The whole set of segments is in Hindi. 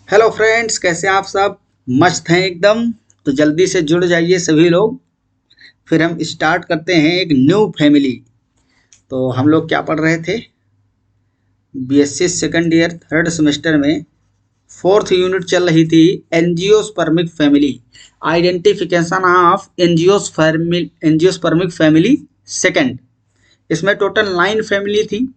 हेलो फ्रेंड्स, कैसे हैं आप सब? मस्त हैं एकदम। तो जल्दी से जुड़ जाइए सभी लोग। फिर हम स्टार्ट करते हैं एक न्यू फैमिली। तो हम लोग क्या पढ़ रहे थे? BSc second year third semester में फोर्थ यूनिट चल रही थी, angiospermic family, identification of angiospermic family second. इसमें टोटल 9 फैमिली थी।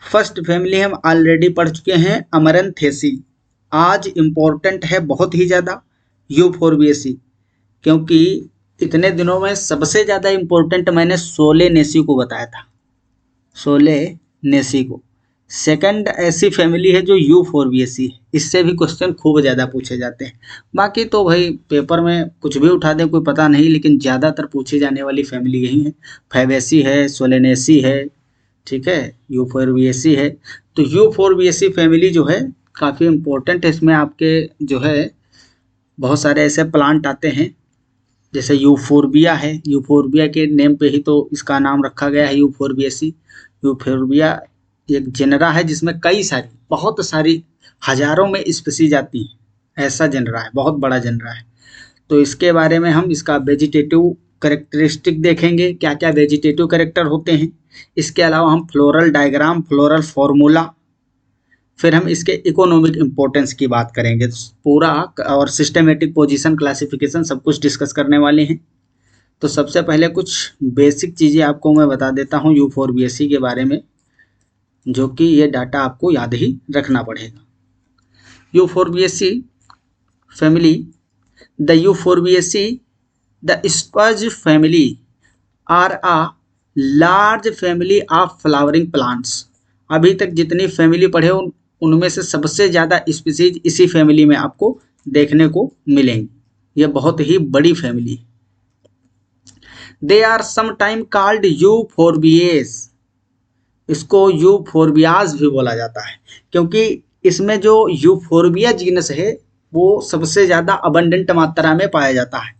फर्स्ट फैमिली हम ऑलरेडी पढ़ चुके हैं, अमरंथेसी। आज इम्पोर्टेंट है बहुत ही ज़्यादा, यूफोरबिएसी, क्योंकि इतने दिनों में सबसे ज़्यादा इम्पोर्टेंट मैंने सोलेनेसी को बताया था। सोलेनेसी को सेकंड ऐसी फैमिली है जो यूफोरबिएसी है। इससे भी क्वेश्चन खूब ज़्यादा पूछे जाते हैं। बाकी तो भाई पेपर में कुछ भी उठा दें कोई पता नहीं, लेकिन ज़्यादातर पूछी जाने वाली फैमिली यही है। फैबेसी है, सोलेनेसी है, ठीक है, यूफोरबिएसी है। तो यूफोरबिएसी फैमिली जो है काफ़ी इम्पोर्टेंट है। इसमें आपके जो है बहुत सारे ऐसे प्लांट आते हैं, जैसे यूफोरबिया है। यूफोरबिया के नेम पे ही तो इसका नाम रखा गया है, यूफोरबिएसी। यूफोरबिया एक जेनरा है जिसमें कई सारी, बहुत सारी, हजारों में स्पीसीज आती हैं। ऐसा जेनरा है, बहुत बड़ा जेनरा है। तो इसके बारे में हम इसका वेजिटेटिव करेक्टरिस्टिक देखेंगे, क्या क्या वेजिटेटिव करेक्टर होते हैं। इसके अलावा हम फ्लोरल डायग्राम, फ्लोरल फॉर्मूला, फिर हम इसके इकोनॉमिक इम्पोर्टेंस की बात करेंगे पूरा, और सिस्टमेटिक पोजीशन, क्लासिफिकेशन, सब कुछ डिस्कस करने वाले हैं। तो सबसे पहले कुछ बेसिक चीज़ें आपको मैं बता देता हूँ यूफोरबिएसी के बारे में, जो कि ये डाटा आपको याद ही रखना पड़ेगा। Euphorbiaceae family, the Euphorbiaceae, the spurge family are a large family of flowering plants. अभी तक जितनी फैमिली पढ़े उनमें से सबसे ज़्यादा स्पीसीज इसी फैमिली में आपको देखने को मिलेंगी। यह बहुत ही बड़ी फैमिली है। They are sometime called euphorbias. इसको यूफोरबियाज भी बोला जाता है, क्योंकि इसमें जो यूफोरबिया जीनस है वो सबसे ज़्यादा अबंडेंट मात्रा में पाया जाता है,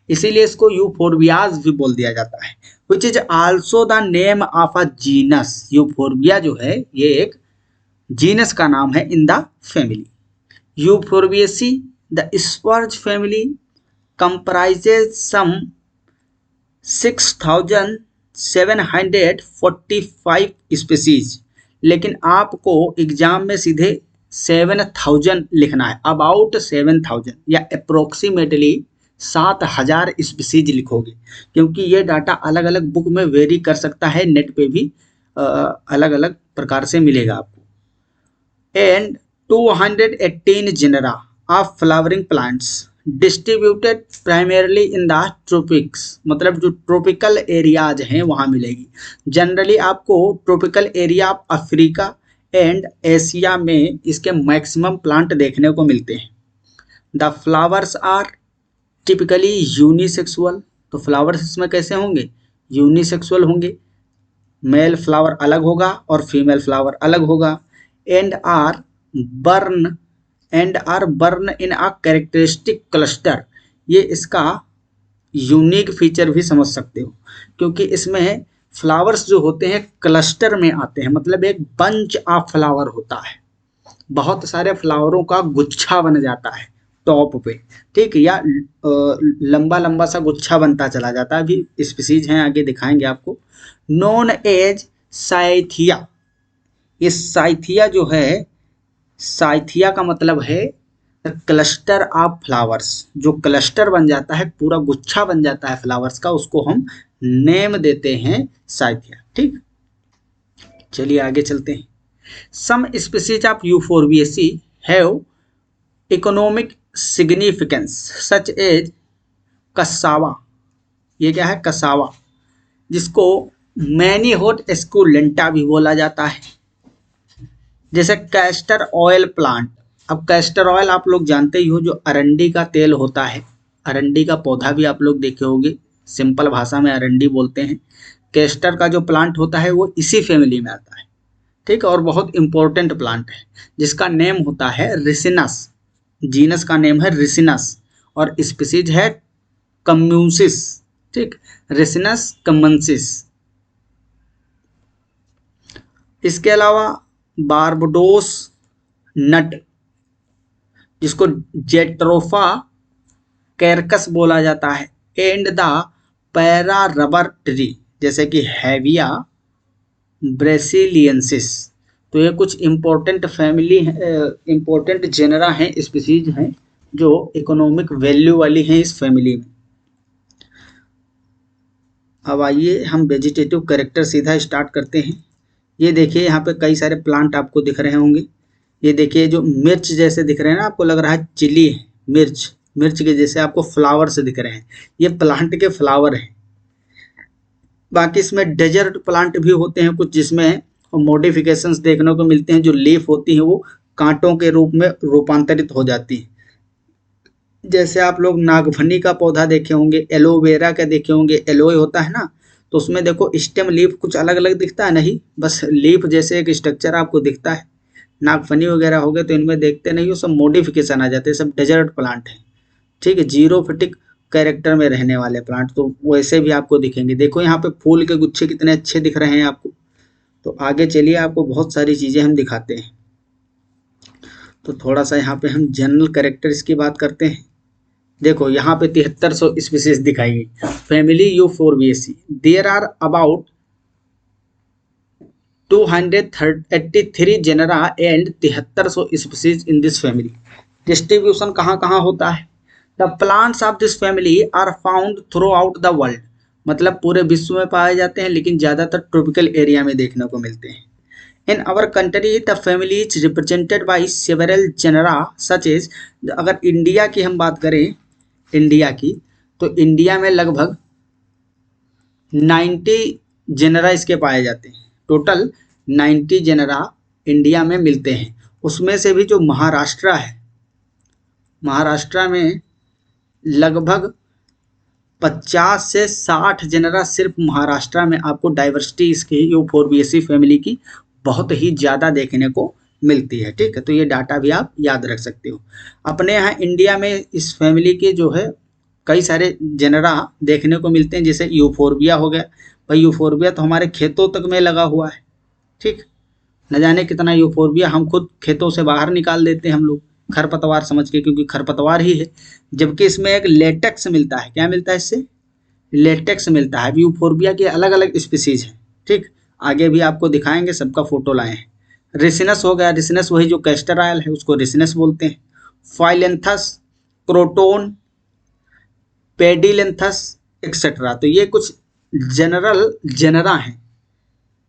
इसीलिए इसको यूफोरबियाज भी बोल दिया जाता है। Which is also the name of a genus. Euphorbia जो है ये एक जीनस का नाम है in the family. Euphorbiaceae, the spurge family comprises some 6745 species. लेकिन आपको एग्जाम में सीधे 7000 लिखना है, अबाउट 7000 या अप्रोक्सीमेटली 7000 स्पीसीज लिखोगे, क्योंकि ये डाटा अलग अलग बुक में वेरी कर सकता है, नेट पे भी अलग अलग प्रकार से मिलेगा आपको। And 218 genera of flowering plants distributed primarily in the tropics. मतलब जो ट्रॉपिकल एरियाज हैं वहाँ मिलेगी। जनरली आपको tropical area of Africa and Asia में इसके मैक्सिमम प्लांट देखने को मिलते हैं। The flowers are typically unisexual. तो फ्लावर्स इसमें कैसे होंगे? यूनिसेक्सुअल होंगे। मेल फ्लावर अलग होगा और फीमेल फ्लावर अलग होगा। And are borne in a characteristic cluster. ये इसका यूनिक फीचर भी समझ सकते हो, क्योंकि इसमें फ्लावर्स जो होते हैं क्लस्टर में आते हैं, मतलब एक बंच ऑफ फ्लावर होता है, बहुत सारे फ्लावरों का गुच्छा बन जाता है टॉप पे, ठीक, या लंबा लंबा सा गुच्छा बनता चला जाता है। अभी स्पीसीज हैं आगे दिखाएंगे आपको। Known as cyathia. ये साइथिया जो है, साइथिया का मतलब है क्लस्टर ऑफ फ्लावर्स। जो क्लस्टर बन जाता है, पूरा गुच्छा बन जाता है फ्लावर्स का, उसको हम नेम देते हैं साइथिया। ठीक, चलिए आगे चलते हैं। Some species of Euphorbiaceae have economic significance such as cassava. ये क्या है? कसावा, जिसको मैनीहोट एस्कुलेंटा भी बोला जाता है। जैसे कैस्टर ऑयल प्लांट। अब कैस्टर ऑयल आप लोग जानते ही हो, जो अरंडी का तेल होता है, अरंडी का पौधा भी आप लोग देखे होंगे, सिंपल भाषा में अरंडी बोलते हैं। कैस्टर का जो प्लांट होता है वो इसी फैमिली में आता है, ठीक, और बहुत इंपॉर्टेंट प्लांट है, जिसका नेम होता है रिसिनस। जीनस का नेम है रिसिनस और स्पीसीज है कम्यूसिस, ठीक, रिसिनस कमंसिस। इसके अलावा बारबडोस नट, जिसको जेट्रोफा कैरकस बोला जाता है, and the para rubber tree जैसे कि हैविया ब्रेसिलियंसिस। तो ये कुछ इम्पोर्टेंट फैमिली इम्पोर्टेंट जेनरा हैं, स्पीसीज हैं जो इकोनॉमिक वैल्यू वाली हैं इस फैमिली में। अब आइए हम वेजिटेटिव कैरेक्टर सीधा स्टार्ट करते हैं। ये देखिए यहाँ पे कई सारे प्लांट आपको दिख रहे होंगे। ये देखिए जो मिर्च जैसे दिख रहे हैं ना, आपको लग रहा है चिली है, मिर्च मिर्च के जैसे आपको फ्लावर से दिख रहे हैं, ये प्लांट के फ्लावर हैं। बाकी इसमें डेजर्ट प्लांट भी होते हैं कुछ, जिसमें मॉडिफिकेशंस देखने को मिलते हैं, जो लीफ होती है वो कांटों के रूप में रूपांतरित हो जाती है। जैसे आप लोग नागफनी का पौधा देखे होंगे, एलोवेरा का देखे होंगे, एलोए होता है ना, तो उसमें देखो स्टेम लीफ कुछ अलग अलग दिखता है, नहीं बस लीफ जैसे एक स्ट्रक्चर आपको दिखता है। नागफनी वगैरह हो गए तो इनमें देखते नहीं हो, सब मॉडिफिकेशन आ जाते हैं, सब डेजर्ट प्लांट है। ठीक है, जीरोफिटिक कैरेक्टर में रहने वाले प्लांट तो वैसे भी आपको दिखेंगे। देखो यहाँ पे फूल के गुच्छे कितने अच्छे दिख रहे हैं आपको। तो आगे चलिए आपको बहुत सारी चीज़ें हम दिखाते हैं। तो थोड़ा सा यहाँ पे हम जनरल कैरेक्टर इसकी बात करते हैं। देखो यहाँ पे 7300 स्पीसीज दिखाई गई। Family Euphorbiaceae, there are about 283 genera and 7300 species in this family. Distribution कहाँ कहाँ होता है? The plants of this family are found throughout the world, मतलब पूरे विश्व में पाए जाते हैं, लेकिन ज़्यादातर ट्रॉपिकल एरिया में देखने को मिलते हैं। In our country the family is represented by several genera such as, अगर इंडिया की हम बात करें, इंडिया की, तो इंडिया में लगभग 90 जेनरा इसके पाए जाते हैं। टोटल 90 जेनरा इंडिया में मिलते हैं। उसमें से भी जो महाराष्ट्र है, महाराष्ट्र में लगभग 50 से 60 जेनरा सिर्फ महाराष्ट्र में आपको डाइवर्सिटी इसकी यूफोरबिएसी फैमिली की बहुत ही ज़्यादा देखने को मिलती है। ठीक है, तो ये डाटा भी आप याद रख सकते हो। अपने यहाँ इंडिया में इस फैमिली के जो है कई सारे जेनरा देखने को मिलते हैं, जैसे यूफोरबिया हो गया। भाई यूफोरबिया तो हमारे खेतों तक में लगा हुआ है। ठीक, न जाने कितना यूफोरबिया हम खुद खेतों से बाहर निकाल देते हैं हम लोग, खरपतवार समझ के, क्योंकि खरपतवार ही है। जबकि इसमें एक लेटेक्स मिलता है। क्या मिलता है इससे? लेटेक्स मिलता है। यूफोरबिया के अलग अलग स्पीसीज हैं। ठीक, आगे भी आपको दिखाएंगे, सबका फोटो लाए हैं। रिसिनस हो गया, रिसिनस वही जो कैस्टर ऑयल है उसको रिसिनस बोलते हैं। फाइलेंथस, क्रोटोन, पेडिलेंथस एक्सेट्रा। तो ये कुछ जनरल जेनरा हैं,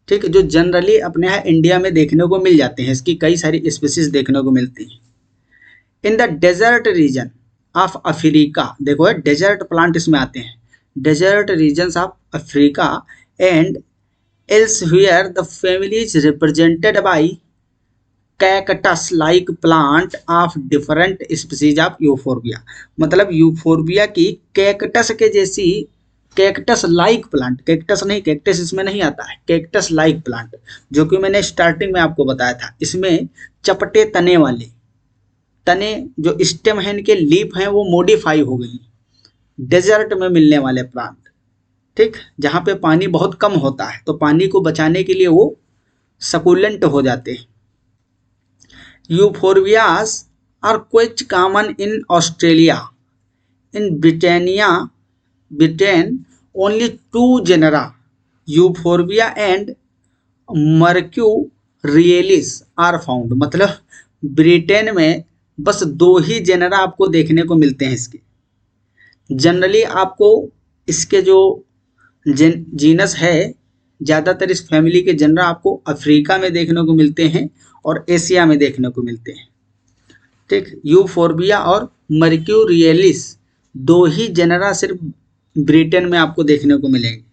ठीक है, जो जनरली अपने यहाँ इंडिया में देखने को मिल जाते हैं। इसकी कई सारी स्पीसीज देखने को मिलती हैं। In the desert region of Africa, देखो डेजर्ट प्लांट इसमें आते हैं, desert regions of Africa and elsewhere the family is represented by cactus like plant of different species of euphorbia. मतलब यूफोरबिया की कैकटस के जैसी, कैक्टस लाइक प्लांट, कैक्टस नहीं, कैक्टस इसमें नहीं आता है, कैक्टस लाइक प्लांट, जो कि मैंने स्टार्टिंग में आपको बताया था। इसमें चपटे तने वाले, तने जो स्टेम है इनके, लीफ हैं वो मॉडिफाई हो गई, डेजर्ट में मिलने वाले प्लांट। ठीक, जहाँ पे पानी बहुत कम होता है तो पानी को बचाने के लिए वो सकुलेंट हो जाते हैं। Euphorbias are quite common in Australia, in Britain only 2 genera euphorbia and mercurialis are found. मतलब ब्रिटेन में बस 2 ही जेनरा आपको देखने को मिलते हैं इसके। जनरली आपको इसके जो जीनस है, ज़्यादातर इस फैमिली के जेनरा आपको अफ्रीका में देखने को मिलते हैं और एशिया में देखने को मिलते हैं। ठीक, यूफोरबिया और मर्क्यूरियलिस 2 ही जेनरा सिर्फ ब्रिटेन में आपको देखने को मिलेंगे,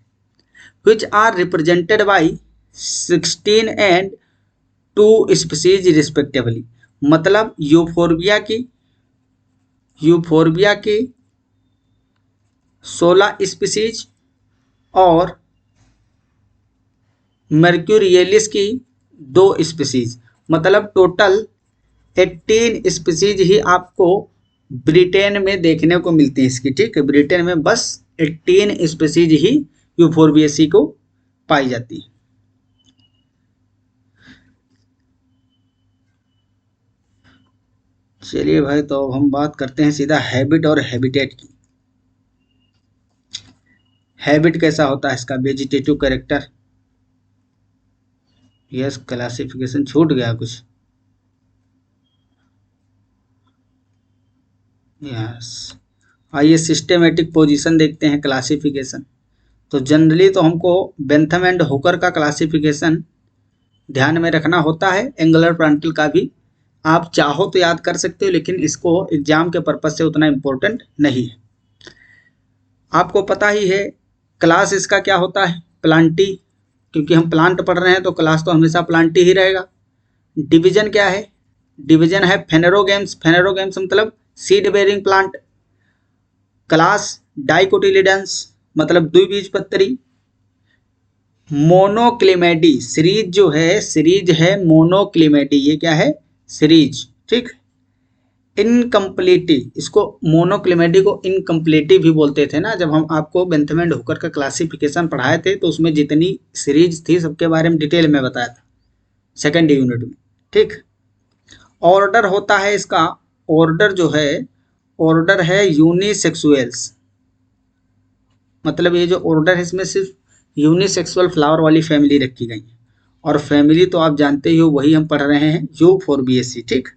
which are represented by 16 and 2 species respectively। मतलब यूफोरबिया की 16 स्पीसीज और मर्क्यूरियलिस की 2 स्पीसीज, मतलब टोटल 18 स्पीसीज ही आपको ब्रिटेन में देखने को मिलती है इसकी। ठीक है, ब्रिटेन में बस 18 स्पीसीज ही यूफोरबिएसी को पाई जाती है। चलिए भाई, तो अब हम बात करते हैं सीधा हैबिट और हैबिटेट की। हैबिट कैसा होता है इसका? Vegetative character. यस, क्लासिफिकेशन छूट गया कुछ। यस, आइए सिस्टेमेटिक पोजीशन देखते हैं, क्लासिफिकेशन। तो जनरली तो हमको बेंथम एंड हुकर का क्लासिफिकेशन ध्यान में रखना होता है, एंगुलर फ्रंटल का भी आप चाहो तो याद कर सकते हो, लेकिन इसको एग्जाम के पर्पज से उतना इम्पोर्टेंट नहीं है। आपको पता ही है क्लास इसका क्या होता है, प्लांटी, क्योंकि हम प्लांट पढ़ रहे हैं तो क्लास तो हमेशा प्लांटी ही रहेगा। डिवीजन क्या है? डिवीजन है फेनेरोगेम्स। फेनेरोगेम्स मतलब सीड बेरिंग प्लांट। क्लास डाइकोटिलिडेंस मतलब द्विबीजपत्री। मोनोक्लेमेडी सीरीज जो है, सीरीज है मोनोक्लेमेडी, ये क्या है? सीरीज, ठीक। इनकम्प्लीटी, इसको मोनोक्लेमेडी को इनकम्प्लीटी भी बोलते थे ना, जब हम आपको बेंथम एंड हुकर का क्लासिफिकेशन पढ़ाए थे तो उसमें जितनी सीरीज थी सबके बारे में डिटेल में बताया था सेकेंड यूनिट में, ठीक। ऑर्डर होता है इसका, ऑर्डर जो है, ऑर्डर है यूनिसेक्सुअल्स, मतलब ये जो ऑर्डर है इसमें सिर्फ यूनिसेक्सुअल फ्लावर वाली फैमिली रखी गई है। और फैमिली तो आप जानते ही हो, वही हम पढ़ रहे हैं यूफोर्बिएसी, ठीक।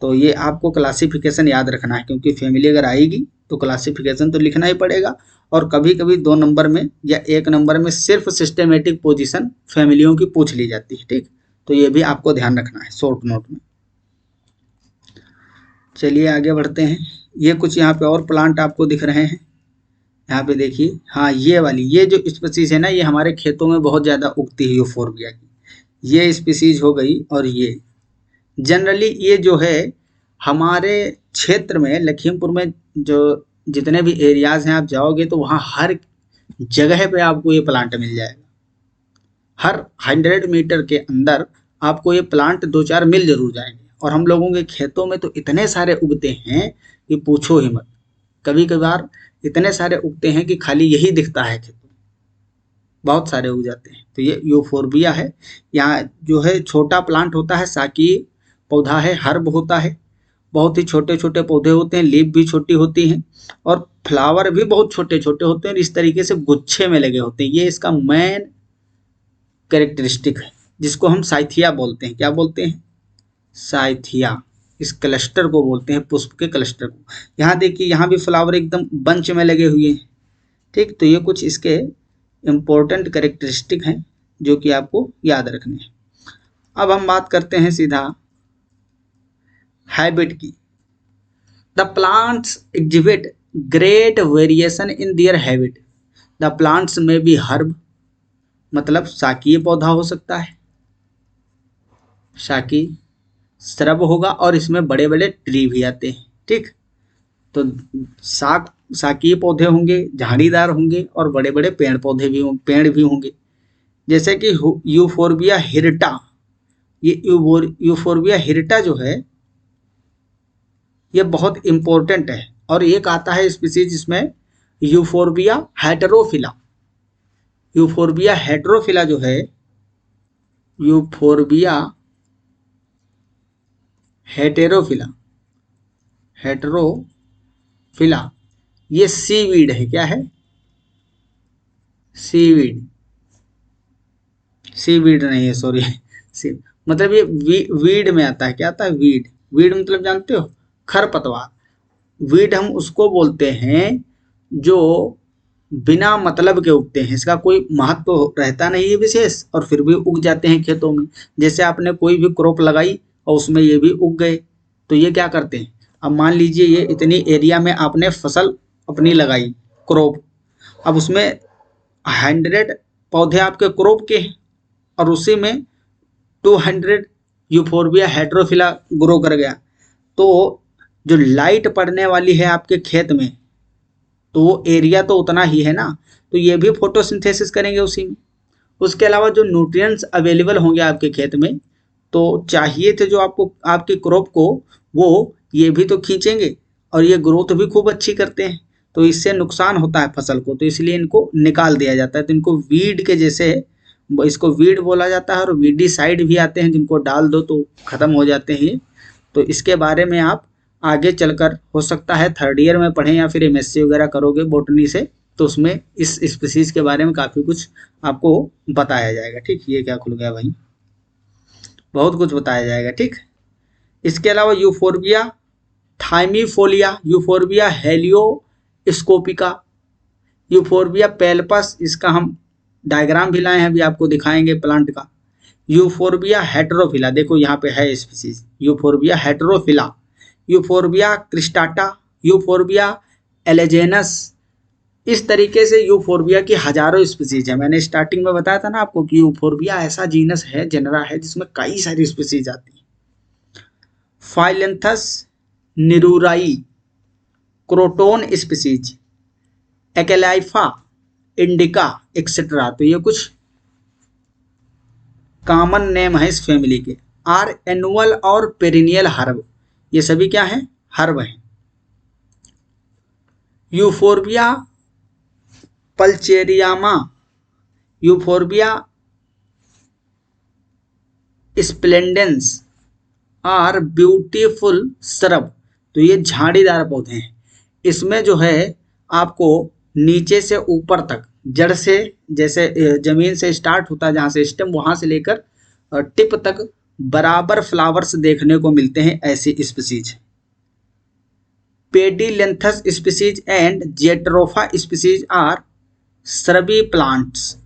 तो ये आपको क्लासिफिकेशन याद रखना है, क्योंकि फैमिली अगर आएगी तो क्लासिफिकेशन तो लिखना ही पड़ेगा। और कभी कभी 2 नंबर में या 1 नंबर में सिर्फ सिस्टेमेटिक पोजीशन फैमिलियों की पूछ ली जाती है, ठीक। तो ये भी आपको ध्यान रखना है शॉर्ट नोट में। चलिए आगे बढ़ते हैं। ये कुछ यहाँ पे और प्लांट आपको दिख रहे हैं, यहाँ पे देखिए। हाँ, ये वाली, ये जो स्पीसीज है ना, ये हमारे खेतों में बहुत ज़्यादा उगती है यूफोर्बिया की, ये स्पीसीज हो गई। और ये जनरली ये जो है हमारे क्षेत्र में, लखीमपुर में जो जितने भी एरियाज हैं आप जाओगे तो वहाँ हर जगह पे आपको ये प्लांट मिल जाएगा। हर 100 मीटर के अंदर आपको ये प्लांट 2-4 मिल जरूर जाएंगे। और हम लोगों के खेतों में तो इतने सारे उगते हैं कि पूछो ही मत। कभी कभार इतने सारे उगते हैं कि खाली यही दिखता है खेतों में, बहुत सारे उग जाते हैं। तो ये यूफोर्बिया है। यहाँ जो है छोटा प्लांट होता है, साकी पौधा है, हर्ब होता है, बहुत ही छोटे छोटे पौधे होते हैं, लीफ भी छोटी होती हैं और फ्लावर भी बहुत छोटे छोटे होते हैं और इस तरीके से गुच्छे में लगे होते हैं। ये इसका मेन कैरेक्टरिस्टिक है, जिसको हम साइथिया बोलते हैं। क्या बोलते हैं? साइथिया। इस क्लस्टर को बोलते हैं, पुष्प के क्लस्टर को। यहाँ देखिए, यहाँ भी फ्लावर एकदम बंच में लगे हुए हैं, ठीक। तो ये कुछ इसके इम्पोर्टेंट कैरेक्टरिस्टिक हैं जो कि आपको याद रखने हैं। अब हम बात करते हैं सीधा हैबिट की। The plants exhibit great variation in their habit. The plants में बी हर्ब, मतलब शाकीय पौधा हो सकता है, शाकी श्रब होगा, और इसमें बड़े बड़े ट्री भी आते हैं, ठीक। तो शाकीय पौधे होंगे, झाड़ीदार होंगे और बड़े बड़े पेड़ पौधे भी होंगे, पेड़ भी होंगे, जैसे कि यूफोर्बिया हिरटा। ये यूफोर्बिया हिरटा जो है ये बहुत इंपॉर्टेंट है। और एक आता है स्पीसीज जिसमें यूफोर्बिया हेटेरोफिला। यूफोर्बिया हेटेरोफिला जो है, यूफोर्बिया हेटेरोफिला, हेटेरोफिला, ये सीवीड है। क्या है? सीवीड। सीवीड नहीं है, सॉरी, सी मतलब ये वीड में आता है। क्या आता है? वीड। वीड मतलब जानते हो, खरपतवार। वीड हम उसको बोलते हैं जो बिना मतलब के उगते हैं, इसका कोई महत्व तो रहता नहीं है विशेष, और फिर भी उग जाते हैं खेतों में। जैसे आपने कोई भी क्रॉप लगाई और उसमें ये भी उग गए, तो ये क्या करते हैं? अब मान लीजिए ये इतनी एरिया में आपने फसल अपनी लगाई, क्रॉप, अब उसमें 100 पौधे आपके क्रॉप के हैं और उसी में 200 यूफोर्बिया हेटेरोफिला ग्रो कर गया, तो जो लाइट पड़ने वाली है आपके खेत में, तो वो एरिया तो उतना ही है ना, तो ये भी फोटोसिंथेसिस करेंगे उसी में। उसके अलावा जो न्यूट्रिएंट्स अवेलेबल होंगे आपके खेत में, तो चाहिए थे जो आपको आपकी क्रॉप को, वो ये भी तो खींचेंगे और ये ग्रोथ भी खूब अच्छी करते हैं। तो इससे नुकसान होता है फसल को, तो इसलिए इनको निकाल दिया जाता है। तो इनको वीड के जैसे, इसको वीड बोला जाता है। और वीडी साइड भी आते हैं जिनको डाल दो तो ख़त्म हो जाते हैं। तो इसके बारे में आप आगे चलकर हो सकता है थर्ड ईयर में पढ़ें या फिर एमएससी वगैरह करोगे बॉटनी से, तो उसमें इस स्पीसीज के बारे में काफ़ी कुछ आपको बताया जाएगा। ठीक, ये क्या खुल गया भाई, बहुत कुछ बताया जाएगा। ठीक, इसके अलावा यूफोर्बिया थाइमीफोलिया, यूफोर्बिया हेलियोस्कोपिका, यूफोर्बिया पेल्पस, इसका हम डायग्राम भी लाए हैं, अभी आपको दिखाएंगे प्लांट का। यूफोर्बिया हेटेरोफिला, देखो यहाँ पे है species, euphorbia हेटेरोफिला, euphorbia cristata, euphorbia एलेजेनस। इस तरीके से यूफोर्बिया की हजारों स्पीसीज है। मैंने स्टार्टिंग में बताया था ना आपको कि यूफोर्बिया ऐसा जीनस है, जेनरा है, जिसमें कई सारी स्पीसीज आती है। Phyllanthus niruri, croton species, acalypha indica etcetera. तो ये कुछ कॉमन नेम है इस फैमिली के। आर एनुअल और पेरिनियल हर्ब, ये सभी क्या है, हर्ब हैं। Euphorbia pulcherrima, euphorbia splendens are beautiful shrub. तो ये झाड़ीदार पौधे हैं। इसमें जो है आपको नीचे से ऊपर तक, जड़ से, जैसे जमीन से स्टार्ट होता है जहाँ से स्टेम, वहाँ से लेकर टिप तक बराबर फ्लावर्स देखने को मिलते हैं ऐसी species. Pedilanthus species and Jatropha species are shrubby plants.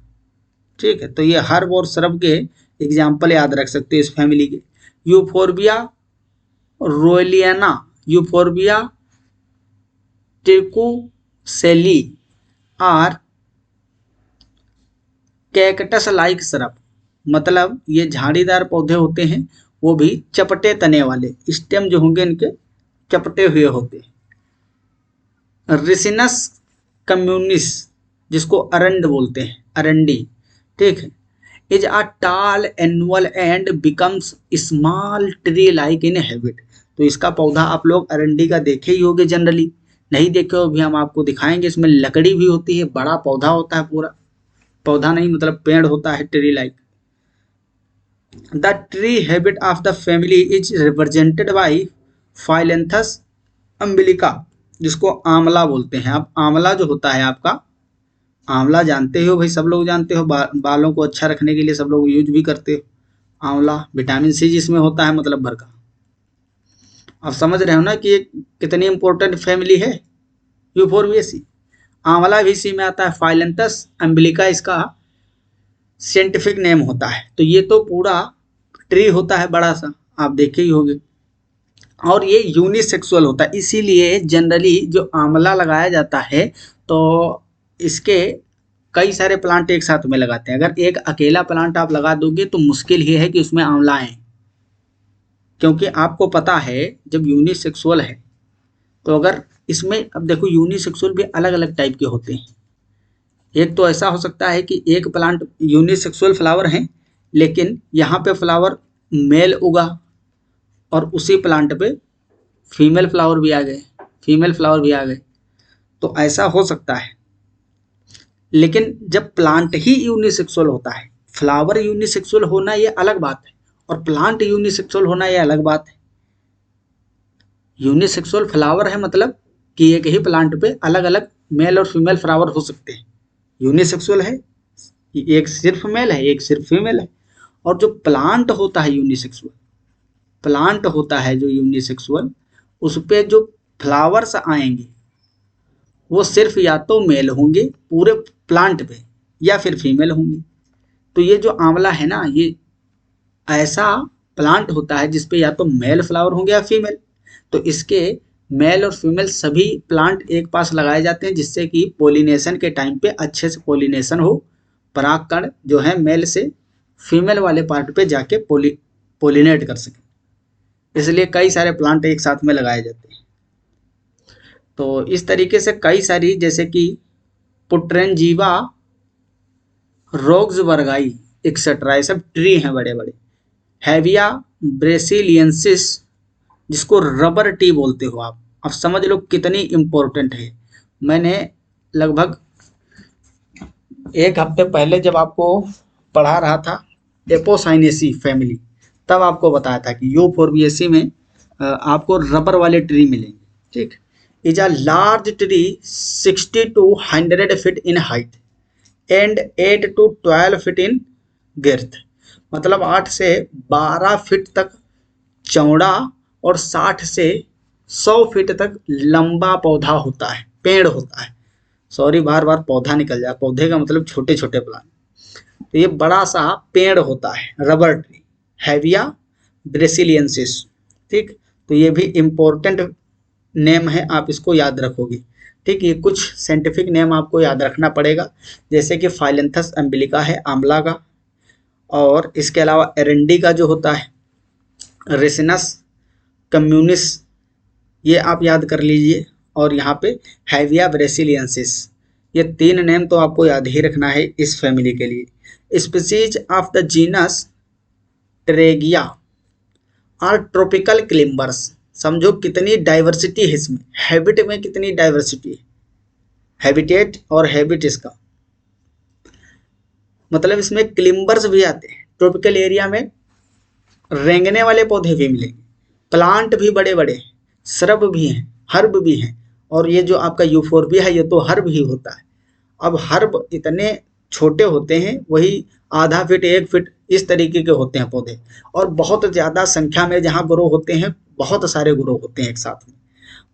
ठीक है, तो ये हर्ब और श्रब के एग्जाम्पल याद रख सकते हैं इस फैमिली के। Euphorbia royleana, euphorbia tirucalli are cactus like shrub. मतलब ये झाड़ीदार पौधे होते हैं, वो भी चपटे तने वाले, स्टेम जो होंगे इनके चपटे हुए होते हैं। रिसिनस कम्युनिस, जिसको अरंड बोलते हैं, अरंडी। ठीक है, इज अ टाल annual and becomes small tree like in habit. तो इसका पौधा आप लोग अरंडी का देखे ही होंगे, जनरली नहीं देखे हो भी हम आपको दिखाएंगे। इसमें लकड़ी भी होती है, बड़ा पौधा होता है, पूरा पौधा नहीं मतलब पेड़ होता है, tree like. The tree habit of the family is represented by phyllanthus emblica, जिसको आंवला बोलते हैं। अब आंवला जो होता है आपका, आंवला जानते हो भाई, सब लोग जानते हो, बालों को अच्छा रखने के लिए सब लोग यूज भी करते हो। आंवला विटामिन सी जिसमें होता है, मतलब भर का। आप समझ रहे हो ना कि ये कितनी इंपॉर्टेंट फैमिली है यूफोर्बिएसी। आंवला भी सी में आता है। फाइलेंथस अम्बिलिका इसका साइंटिफिक नेम होता है। तो ये तो पूरा ट्री होता है बड़ा सा, आप देखे ही होंगे। और ये यूनिसेक्सुअल होता है, इसीलिए जनरली जो आंवला लगाया जाता है तो इसके कई सारे प्लांट एक साथ में लगाते हैं। अगर एक अकेला प्लांट आप लगा दोगे तो मुश्किल ही है कि उसमें आंवला आए, क्योंकि आपको पता है जब यूनिसेक्सुअल है तो अगर इसमें, अब देखो यूनिसेक्सुअल भी अलग अलग टाइप के होते हैं। एक तो ऐसा हो सकता है कि एक प्लांट यूनिसेक्सुअल फ्लावर है, लेकिन यहाँ पे फ्लावर मेल उगा और उसी प्लांट पे फीमेल फ्लावर भी आ गए, फीमेल फ्लावर भी आ गए, तो ऐसा हो सकता है। लेकिन जब प्लांट ही यूनिसेक्सुअल होता है, फ्लावर यूनिसेक्सुअल होना ये अलग बात है और प्लांट यूनिसेक्सुअल होना ये अलग बात है। यूनिसेक्सुअल फ्लावर है मतलब कि एक ही प्लांट पे अलग अलग मेल और फीमेल फ्लावर हो सकते हैं। यूनिसेक्सुअल है, एक सिर्फ मेल है, एक सिर्फ फीमेल है। और जो प्लांट होता है यूनिसेक्सुअल, प्लांट होता है जो यूनिसेक्सुअल, उस पे जो फ्लावर्स आएंगे वो सिर्फ या तो मेल होंगे पूरे प्लांट पे या फिर फीमेल होंगे। तो ये जो आंवला है ना, ये ऐसा प्लांट होता है जिसपे या तो मेल फ्लावर होंगे या फीमेल। तो इसके मेल और फीमेल सभी प्लांट एक पास लगाए जाते हैं, जिससे कि पोलिनेशन के टाइम पे अच्छे से पोलिनेशन हो, परागकण जो है मेल से फीमेल वाले पार्ट पे जाके पोलिनेट कर सके। इसलिए कई सारे प्लांट एक साथ में लगाए जाते हैं। तो इस तरीके से कई सारी, जैसे कि पुट्रेंजीवा, रोग्सबर्गाई एक्सेट्रा, ये सब ट्री हैं बड़े बड़े। हैविया ब्रेसिलियंसिस, जिसको रबर टी बोलते हो आप। अब समझ लो कितनी इंपॉर्टेंट है। मैंने लगभग एक हफ्ते पहले जब आपको पढ़ा रहा था एपोसाइनेसी फैमिली, तब आपको बताया था कि यूफोर्बिएसी में आपको रबर वाले ट्री मिलेंगे। ठीक, is a large tree 60 to 100 feet in height and 8 to 12 feet in girth। मतलब 8 से 12 फीट तक चौड़ा और 60 से 100 फीट तक लंबा पौधा होता है, पेड़ होता है। सॉरी, बार बार पौधा निकल जाए, पौधे का मतलब छोटे छोटे प्लांट। तो ये बड़ा सा पेड़ होता है रबर ट्री, हैविया ब्रेसिलियंसिस। ठीक, तो ये भी इम्पोर्टेंट नेम है, आप इसको याद रखोगे। ठीक, ये कुछ साइंटिफिक नेम आपको याद रखना पड़ेगा, जैसे कि फाइलेंथस अम्बिलिका है आंवला का, और इसके अलावा एरंडी का जो होता है, रेसिनस कम्युनिस, ये आप याद कर लीजिए। और यहाँ पे हैविया ब्रेसिलियंसिस, ये 3 नेम तो आपको याद ही रखना है इस फैमिली के लिए। Species of the genus tragia are tropical climbers. समझो कितनी डाइवर्सिटी है इसमें, हैबिट में कितनी डाइवर्सिटी है, हैबिटेट और हैबिट इसका मतलब इसमें क्लिम्बर्स भी आते हैं। ट्रॉपिकल एरिया में रेंगने वाले पौधे भी मिलेंगे, प्लांट भी बड़े बड़े, श्रब भी हैं, हर्ब भी हैं, और ये जो आपका यूफोर्बिया है ये तो हर्ब ही होता है। अब हर्ब इतने छोटे होते हैं, वही आधा फीट 1 फीट इस तरीके के होते हैं पौधे, और बहुत ज़्यादा संख्या में जहाँ ग्रो होते हैं, बहुत सारे ग्रो होते हैं एक साथ में।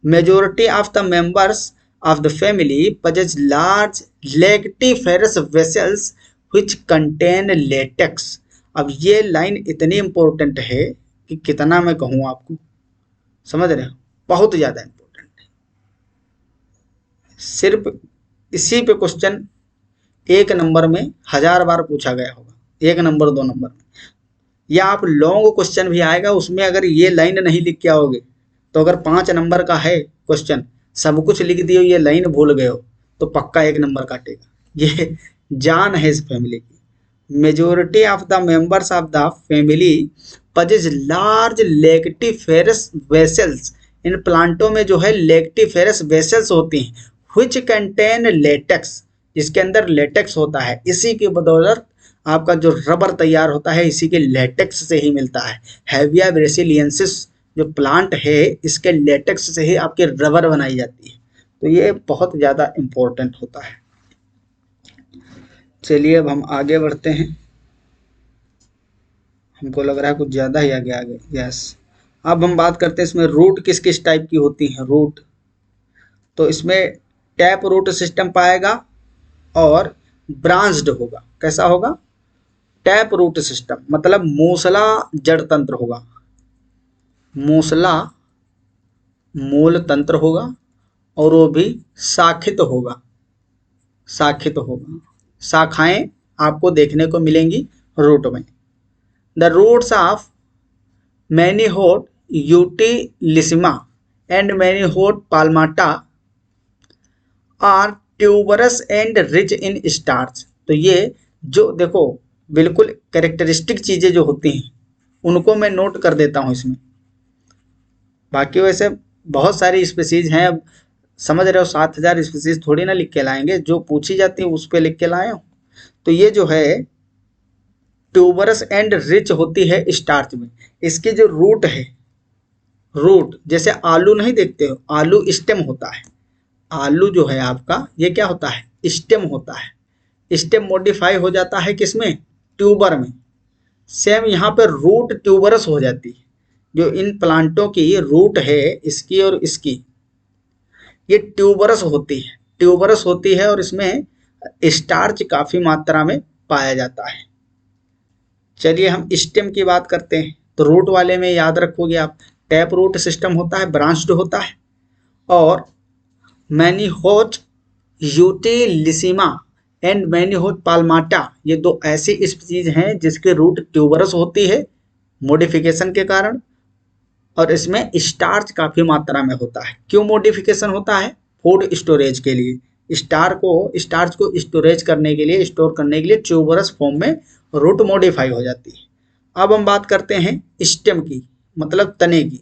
Majority of the members of the family possess large lactiferous vessels which contain latex. अब ये लाइन इतनी इंपॉर्टेंट है कि कितना मैं कहूँ आपको, समझ रहे हो, बहुत ज़्यादा इंपॉर्टेंट है। सिर्फ इसी पे क्वेश्चन 1 नंबर में 1000 बार पूछा गया होगा, 1 नंबर 2 नंबर में, या आप लॉन्ग क्वेश्चन भी आएगा उसमें अगर ये लाइन नहीं लिख के आओगे, तो अगर 5 नंबर का है क्वेश्चन, सब कुछ लिख दिए, ये लाइन भूल गए हो, तो पक्का 1 नंबर काटेगा। ये जान है इस फैमिली की। Majority of the members of the family possess large laticiferous vessels. इन प्लांटों में जो है लेक्टिफेरस वेसल्स होती हैं, which कंटेन लेटेक्स, जिसके अंदर लेटेक्स होता है। इसी की बदौलत आपका जो रबर तैयार होता है, इसी के लेटेक्स से ही मिलता है। हैविया ब्रेसिलियंसिस जो प्लांट है, इसके लेटेक्स से ही आपकी रबर बनाई जाती है। तो ये बहुत ज़्यादा इम्पोर्टेंट होता है। चलिए अब हम आगे बढ़ते हैं, हमको लग रहा है कुछ ज़्यादा ही आगे यस। अब हम बात करते हैं इसमें रूट किस किस टाइप की होती हैं। रूट तो इसमें टैप रूट सिस्टम पाएगा और ब्रांच्ड होगा। कैसा होगा? टैप रूट सिस्टम, मतलब मूसला जड़ तंत्र होगा, मूसला मूल तंत्र होगा, और वो भी शाखित होगा, शाखित होगा। शाखाएं आपको देखने को मिलेंगी रूट में। The roots of manihot utilissima and manihot palmata are tuberous and rich in starch. तो ये जो देखो बिल्कुल कैरेक्टरिस्टिक चीज़ें जो होती हैं उनको मैं नोट कर देता हूँ इसमें। बाकी वैसे बहुत सारी स्पीसीज हैं, अब समझ रहे हो 7000 स्पीसीज थोड़ी ना लिख के लाएंगे, जो पूछी जाती है उस पर लिख के लाए हो। तो ये जो है ट्यूबरस एंड रिच होती है स्टार्च में। इसकी जो रूट है, रूट जैसे आलू नहीं देखते हो, आलू स्टेम होता है, आलू जो है आपका ये क्या होता है? स्टेम होता है। स्टेम मॉडिफाई हो जाता है किसमें? ट्यूबर में। सेम यहाँ पर रूट ट्यूबरस हो जाती है। जो इन प्लांटों की रूट है, इसकी और इसकी, ये ट्यूबरस होती है, ट्यूबरस होती है, और इसमें स्टार्च काफ़ी मात्रा में पाया जाता है। चलिए हम स्टेम की बात करते हैं। तो रूट वाले में याद रखोगे आप, टैप रूट सिस्टम होता है, ब्रांच्ड होता है, और मैनीहोट यूटिलिसिमा एंड मैनीहोट पाल्माटा, ये 2 ऐसी स्पीसीज हैं जिसकी रूट ट्यूबरस होती है मॉडिफिकेशन के कारण, और इसमें स्टार्च काफ़ी मात्रा में होता है। क्यों मॉडिफिकेशन होता है? फूड स्टोरेज के लिए, स्टार्च को स्टोरेज करने के लिए, स्टोर करने के लिए ट्यूबरस फॉर्म में रूट मॉडिफाई हो जाती है। अब हम बात करते हैं स्टेम की, मतलब तने की।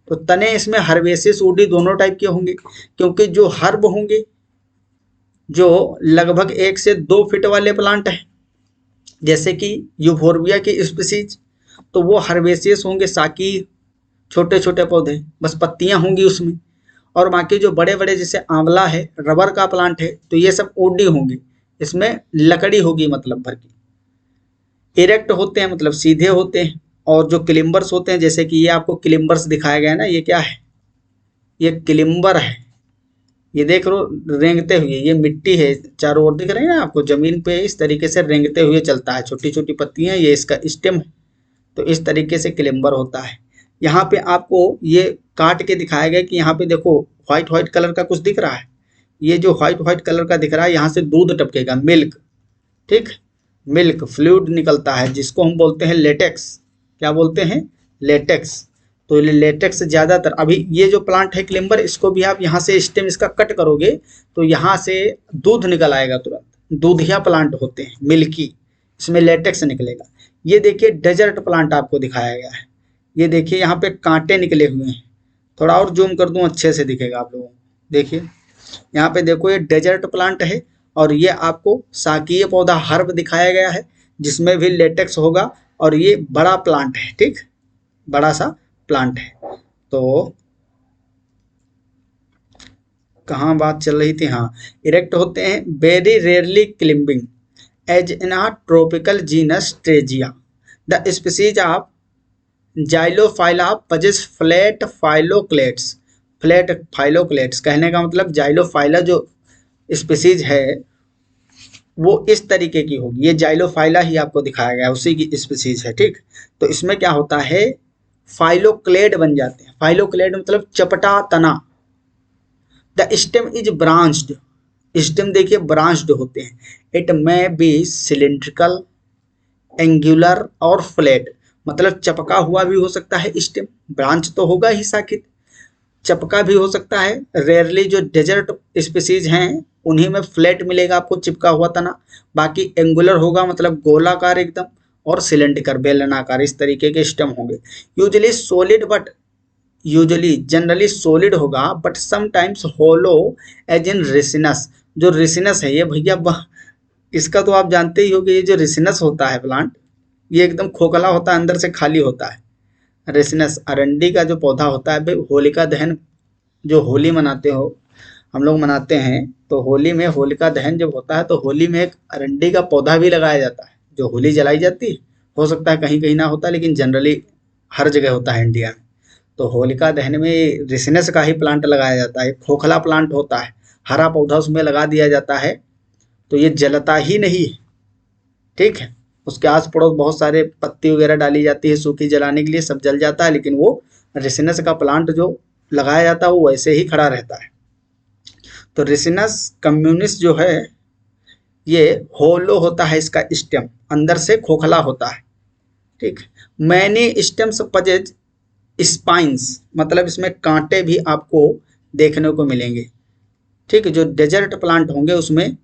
तो तने इसमें हर्बेसियस वुडी दोनों टाइप के होंगे, क्योंकि जो हर्ब होंगे जो लगभग 1 से 2 फीट वाले प्लांट हैं, जैसे कि यूफोर्बिया की स्पीसीज, तो वो हर्बेसियस होंगे, साकी छोटे छोटे पौधे, बस पत्तियां होंगी उसमें। और बाकी जो बड़े बड़े जैसे आंवला है, रबर का प्लांट है, तो ये सब ओडी होंगी, इसमें लकड़ी होगी मतलब भर की। इरेक्ट होते हैं मतलब सीधे होते हैं। और जो क्लिम्बर्स होते हैं, जैसे कि ये आपको क्लिम्बर्स दिखाया गया है ना, ये क्या है, ये क्लिम्बर है। ये देख लो रेंगते हुए, ये मिट्टी है, चारों ओर दिख रही है ना आपको, जमीन पे इस तरीके से रेंगते हुए चलता है, छोटी छोटी पत्तियां, ये इसका स्टेम है। तो इस तरीके से क्लिम्बर होता है। यहाँ पे आपको ये काट के दिखाया गया कि यहाँ पे देखो व्हाइट व्हाइट कलर का कुछ दिख रहा है। ये जो व्हाइट व्हाइट कलर का दिख रहा है, यहाँ से दूध टपकेगा, मिल्क, ठीक, मिल्क फ्लूइड निकलता है, जिसको हम बोलते हैं लेटेक्स। क्या बोलते हैं, लेटेक्स। तो लेटेक्स ज़्यादातर, अभी ये जो प्लांट है क्लिम्बर, इसको भी आप यहाँ से स्टेम इसका कट करोगे तो यहाँ से दूध निकल आएगा तुरंत। दूधिया प्लांट होते हैं, मिल्की, इसमें लेटेक्स निकलेगा। ये देखिए डेजर्ट प्लांट आपको दिखाया गया है। ये देखिए यहाँ पे कांटे निकले हुए हैं। थोड़ा और जूम कर दूं, अच्छे से दिखेगा आप लोगों को। देखिए यहाँ पे देखो, ये डेजर्ट प्लांट है। और ये आपको शाकीय पौधा हर्ब दिखाया गया है, जिसमें भी लेटेक्स होगा। और ये बड़ा प्लांट है, ठीक, बड़ा सा प्लांट है। तो कहाँ बात चल रही थी, हाँ, इरेक्ट होते हैं, very rarely climbing as in a tropical genus tragia. The species of xylophylla possess flat phylloclades. Flat phylloclades कहने का मतलब जाइलोफाइला जो स्पीसीज है वो इस तरीके की होगी। ये जाइलोफाइला ही आपको दिखाया गया है, उसी की स्पीसीज है, ठीक। तो इसमें क्या होता है, फाइलोक्लेड बन जाते हैं। फाइलोक्लेड मतलब चपटा तना। The stem is branched, stem देखिए ब्रांच्ड होते हैं। It may be cylindrical, angular और फ्लैट, मतलब चपका हुआ भी हो सकता है स्टेम, ब्रांच तो होगा ही शाखित, चपका भी हो सकता है। रेयरली जो डेजर्ट स्पीसीज हैं उन्हीं में फ्लैट मिलेगा आपको, चिपका हुआ तना। बाकी एंगुलर होगा मतलब गोलाकार एकदम, और सिलेंड्रिकल बेलनाकार, इस तरीके के स्टेम होंगे। Usually solid but, usually generally solid होगा, but sometimes hollow as in ricinus. जो रेसिनस है ये भैया, इसका तो आप जानते ही होंगे, ये जो रेसिनस होता है प्लांट, ये एकदम खोखला होता है, अंदर से खाली होता है। रेसिनस अरंडी का जो पौधा होता है भाई, होलिका दहन जो होली मनाते हो हम लोग मनाते हैं, तो होली में होलिका दहन जब होता है तो होली में एक अरंडी का पौधा भी लगाया जाता है, जो होली जलाई जाती है। हो सकता है कहीं कहीं ना होता, लेकिन जनरली हर जगह होता है इंडिया में। तो होलिका दहन में रेसिनस का ही प्लांट लगाया जाता है। खोखला प्लांट होता है, हरा पौधा उसमें लगा दिया जाता है, तो ये जलता ही नहीं है, ठीक है। उसके आस पड़ोस बहुत सारे पत्ती वगैरह डाली जाती है सूखी जलाने के लिए, सब जल जाता है, लेकिन वो रेसिनस का प्लांट जो लगाया जाता है वो वैसे ही खड़ा रहता है। तो रेसिनस कम्युनिस जो है ये होलो होता है, इसका स्टेम अंदर से खोखला होता है, ठीक। मैनी स्टेम्स पजेज स्पाइंस, मतलब इसमें कांटे भी आपको देखने को मिलेंगे, ठीक है। जो डेजर्ट प्लांट होंगे उसमें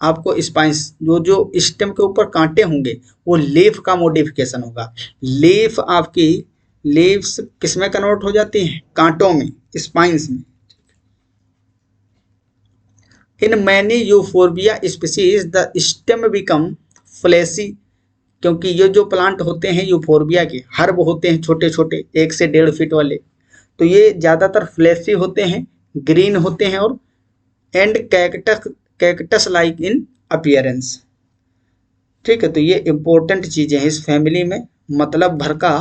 आपको स्पाइंस, जो स्टेम के ऊपर कांटे होंगे, वो लीफ का मॉडिफिकेशन होगा। लीफ आपकी, लीव्स किसमें कन्वर्ट हो जाती हैं, कांटों में, स्पाइंस में। In many Euphorbia species the stem become fleshy, क्योंकि ये जो प्लांट होते हैं यूफोर्बिया के, हर्ब होते हैं छोटे छोटे 1 से 1.5 फीट वाले, तो ये ज़्यादातर फ्लैशी होते हैं, ग्रीन होते हैं, और and cactus like in appearance, ठीक है। तो ये इंपॉर्टेंट चीज़ें हैं इस फैमिली में, मतलब भर का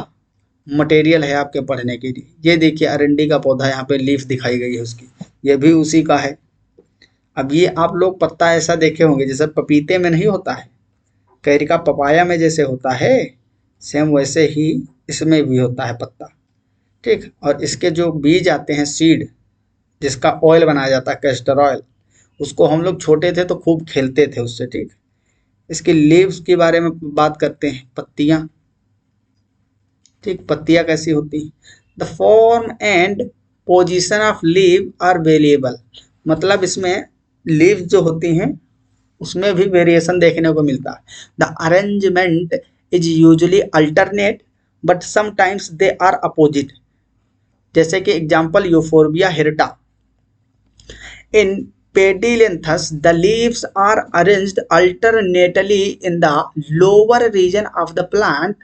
मटेरियल है आपके पढ़ने के लिए। ये देखिए अरंडी का पौधा, यहाँ पे लीफ दिखाई गई है उसकी, ये भी उसी का है। अब ये आप लोग पत्ता ऐसा देखे होंगे जैसे पपीते में नहीं होता है, कैरी का पपाया में जैसे होता है, सेम वैसे ही इसमें भी होता है पत्ता, ठीक। और इसके जो बीज आते हैं, सीड, जिसका ऑयल बनाया जाता है, कैस्टर ऑयल, उसको हम लोग छोटे थे तो खूब खेलते थे उससे, ठीक। इसकी लीव्स के बारे में बात करते हैं, पत्तियां, ठीक, पत्तियां कैसी होती हैं। The form and position of leave are variable, मतलब इसमें लीव जो होती हैं उसमें भी वेरिएशन देखने को मिलता है। The arrangement is usually alternate but sometimes they are opposite, जैसे कि example euphorbia hirta. In pedilanthus the leaves are arranged alternately in the lower region of the plant,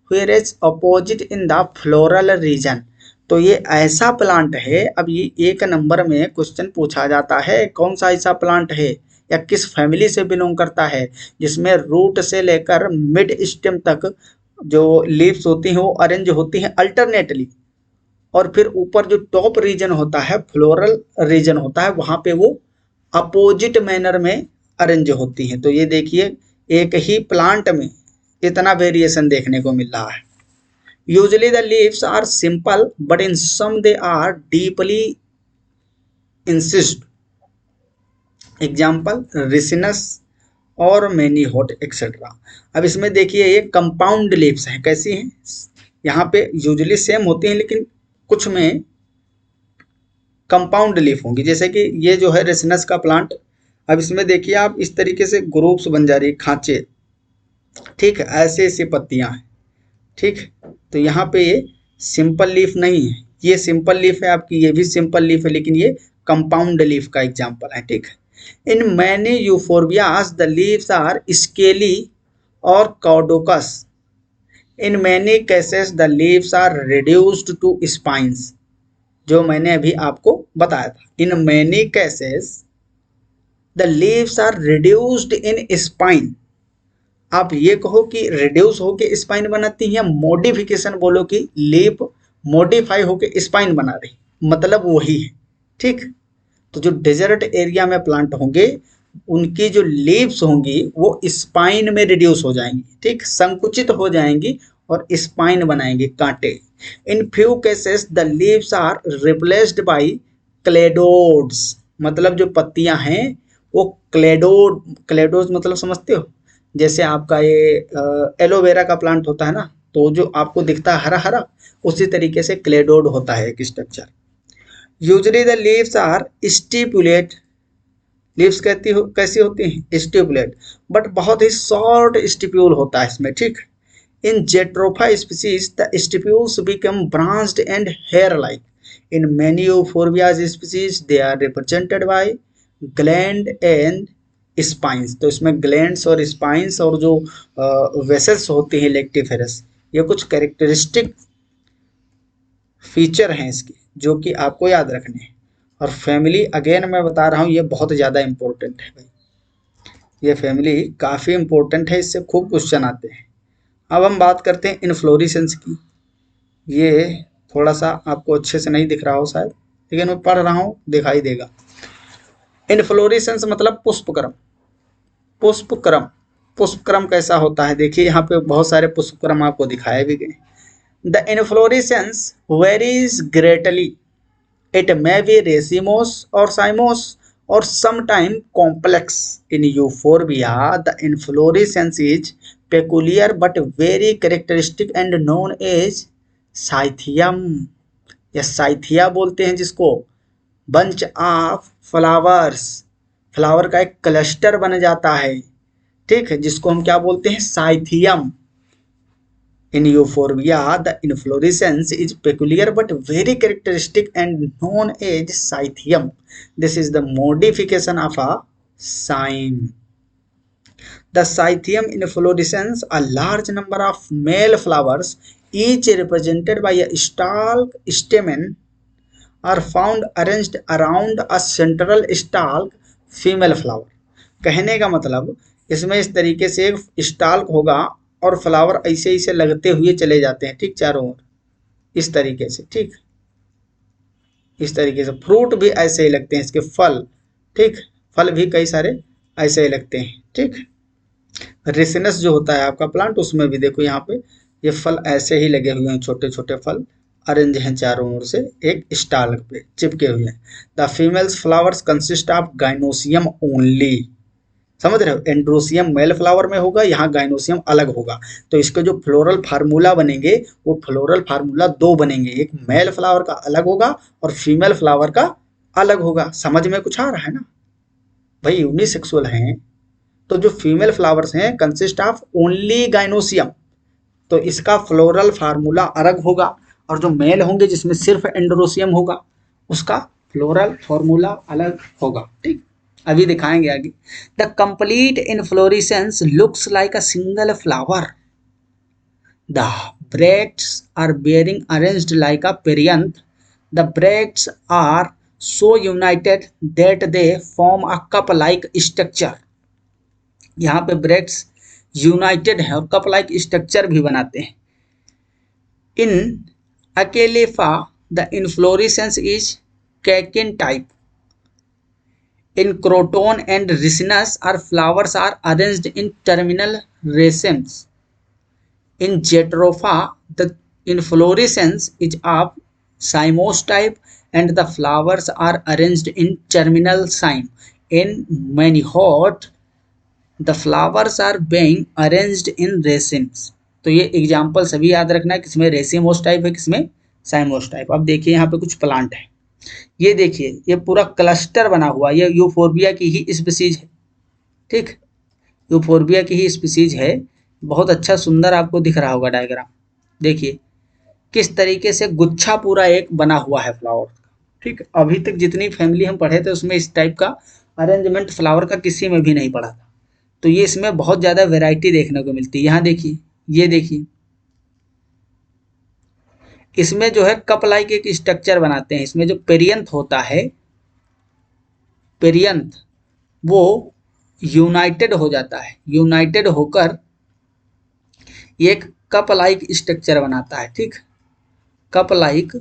whereas opposite in the floral region. तो ये ऐसा प्लांट है, अब ये 1 नंबर में क्वेश्चन पूछा जाता है कौन सा ऐसा प्लांट है या किस फैमिली से बिलोंग करता है जिसमें रूट से लेकर मिड स्टेम तक जो लीव्स होती हैं वो अरेंज होती हैं अल्टरनेटली, और फिर ऊपर जो टॉप रीजन होता है फ्लोरल रीजन होता है वहां पे वो अपोजिट मैनर में अरेंज होती हैं। तो ये देखिए एक ही प्लांट में इतना वेरिएशन देखने को मिल रहा है। Usually the leaves are simple but in some they are deeply incised, example Ricinus और मैनी हॉट एक्सेट्रा। अब इसमें देखिए ये कंपाउंड लीव्स हैं, कैसी हैं, यहाँ पे यूजुअली सेम होती हैं लेकिन कुछ में कंपाउंड लीफ होंगी, जैसे कि ये जो है रेसिनस का प्लांट। अब इसमें देखिए आप इस तरीके से ग्रुप्स बन जा रही है, खांचे, ठीक है, ऐसे ऐसे पत्तियां हैं, ठीक। तो यहाँ पे ये सिंपल लीफ नहीं है, ये सिंपल लीफ है आपकी, ये भी सिंपल लीफ है, लेकिन ये कंपाउंड लीफ का एग्जाम्पल है, ठीक है। In many euphorbias the leaves are scaly और caducous. In many cases the leaves are reduced to spines, जो मैंने अभी आपको बताया था। In many cases the leaves are reduced in spine. आप ये कहो कि रिड्यूस होके स्पाइन बनाती है, या मॉडिफिकेशन बोलो कि लीफ मॉडिफाई होके स्पाइन बना रही, मतलब वही है, ठीक। तो जो डेजर्ट एरिया में प्लांट होंगे उनकी जो लीव्स होंगी वो स्पाइन में रिड्यूस हो जाएंगी, ठीक, संकुचित हो जाएंगी और स्पाइन बनाएंगे, कांटे। In few cases the leaves are replaced by cladodes, मतलब जो पत्तियां हैं वो क्लेडोड्स मतलब समझते हो, जैसे आपका ये एलोवेरा का प्लांट होता है ना, तो जो आपको दिखता है हरा हरा, उसी तरीके से क्लेडोड होता है एक structure. Usually the leaves are stipulate, leaves कैसी होती हैं, स्टिपुलेट, बट बहुत ही शॉर्ट स्टिप्यूल होता है इसमें, ठीक। In jatropha species the stipules become branched and hair like. In many euphorbias species they are represented by gland and spines. तो इसमें ग्लैंड्स और स्पाइंस और जो वेसल्स होती हैं लेक्टिफेरस, ये कुछ कैरेक्टरिस्टिक फीचर हैं इसके जो कि आपको याद रखने हैं। और फैमिली अगेन मैं बता रहा हूँ ये बहुत ज़्यादा इंपॉर्टेंट है भाई, ये फैमिली काफ़ी इंपॉर्टेंट है, इससे खूब क्वेश्चन आते हैं। अब हम बात करते हैं इन्फ्लोरेसेंस की। ये थोड़ा सा आपको अच्छे से नहीं दिख रहा हो शायद, लेकिन मैं पढ़ रहा हूँ दिखाई देगा। इन्फ्लोरेसेंस मतलब पुष्पक्रम। पुष्पक्रम, पुष्पक्रम कैसा होता है, देखिए यहाँ पे बहुत सारे पुष्पक्रम आपको दिखाए भी गए। The inflorescence varies greatly, it may be racemose और साइमोस or sometime complex. In euphorbia, the inflorescence is peculiar but very characteristic and known as cyathium, या साइथिया बोलते हैं जिसको, बंच ऑफ फ्लावर्स, फ्लावर का एक क्लस्टर बन जाता है, ठीक है, जिसको हम क्या बोलते हैं, cyathium. In euphorbia, the inflorescence is peculiar but very characteristic and known as cythium. This is the modification of a cyme. The cythium inflorescence, a large number of male flowers, each represented by a stalk stamen, are found arranged around a central stalk female flower. कहने का मतलब इसमें इस तरीके से एक स्टाल्क होगा और फ्लावर ऐसे ऐसे लगते हुए चले जाते हैं, ठीक, चारों ओर इस तरीके से, ठीक, इस तरीके से। फ्रूट भी ऐसे ही लगते हैं इसके, फल, ठीक, फल भी कई सारे ऐसे ही लगते हैं, ठीक। रेसिनस जो होता है आपका प्लांट, उसमें भी देखो यहाँ पे ये फल ऐसे ही लगे हुए हैं, छोटे छोटे फल अरेंज हैं चारों ओर से एक स्टाल्क पे चिपके हुए हैं। The females flowers consist of gynoecium only, समझ रहे हो, एंड्रोसियम मेल फ्लावर में होगा, यहाँ गाइनोसियम अलग होगा। तो इसके जो फ्लोरल फार्मूला बनेंगे वो फ्लोरल फार्मूला 2 बनेंगे, एक मेल फ्लावर का अलग होगा और फीमेल फ्लावर का अलग होगा। समझ में कुछ आ रहा है ना भाई, यूनिसेक्सुअल हैं तो जो फीमेल फ्लावर्स हैं कंसिस्ट ऑफ ओनली गाइनोसियम, तो इसका फ्लोरल फार्मूला अलग होगा, और जो मेल होंगे जिसमें सिर्फ एंड्रोसियम होगा उसका फ्लोरल फार्मूला अलग होगा, ठीक। अभी दिखाएंगे आगे। The complete inflorescence looks like a single flower, the bracts are bearing arranged like a perianth, the bracts are so united that they form a cup like structure. यहाँ पे ब्रैक्ट्स यूनाइटेड है और कप लाइक स्ट्रक्चर भी बनाते हैं। In acalypha the inflorescence is catkin type. In croton and ricinus, our flowers are arranged in terminal racemes. In Jatropha, the inflorescence is of cymose type and the flowers are arranged in terminal cyme. In Manihot, the flowers are being arranged in racemes. तो ये एग्जाम्पल सभी याद रखना है, किसमें रेसिमोस टाइप है, किसमें साइमोस टाइप। अब देखिए यहाँ पे कुछ प्लांट है, ये देखिए ये पूरा क्लस्टर बना हुआ, ये यूफोर्बिया की ही स्पीसीज है। ठीक, यूफोर्बिया की ही स्पीसीज है। बहुत अच्छा सुंदर आपको दिख रहा होगा डायग्राम। देखिए किस तरीके से गुच्छा पूरा एक बना हुआ है फ्लावर का। ठीक, अभी तक जितनी फैमिली हम पढ़े थे उसमें इस टाइप का अरेंजमेंट फ्लावर का किसी में भी नहीं पड़ा था। तो ये इसमें बहुत ज़्यादा वेराइटी देखने को मिलती है। यहाँ देखिए, ये देखिए इसमें जो है कप लाइक एक स्ट्रक्चर बनाते हैं। इसमें जो पेरियंथ होता है, पेरियंथ वो यूनाइटेड हो जाता है, यूनाइटेड होकर एक कप लाइक स्ट्रक्चर बनाता है। ठीक, कप लाइक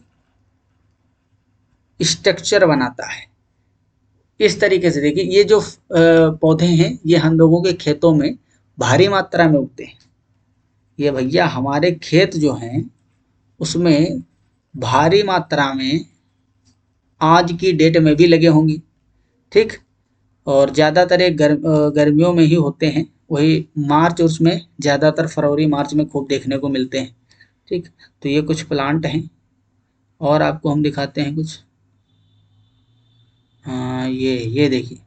स्ट्रक्चर बनाता है। इस तरीके से देखिए ये जो पौधे हैं ये हम लोगों के खेतों में भारी मात्रा में उगते हैं। ये भैया हमारे खेत जो हैं उसमें भारी मात्रा में आज की डेट में भी लगे होंगे। ठीक, और ज़्यादातर ये गर्मियों में ही होते हैं, वही मार्च, और उसमें ज़्यादातर फरवरी मार्च में खूब देखने को मिलते हैं। ठीक, तो ये कुछ प्लांट हैं और आपको हम दिखाते हैं कुछ। हाँ, ये देखिए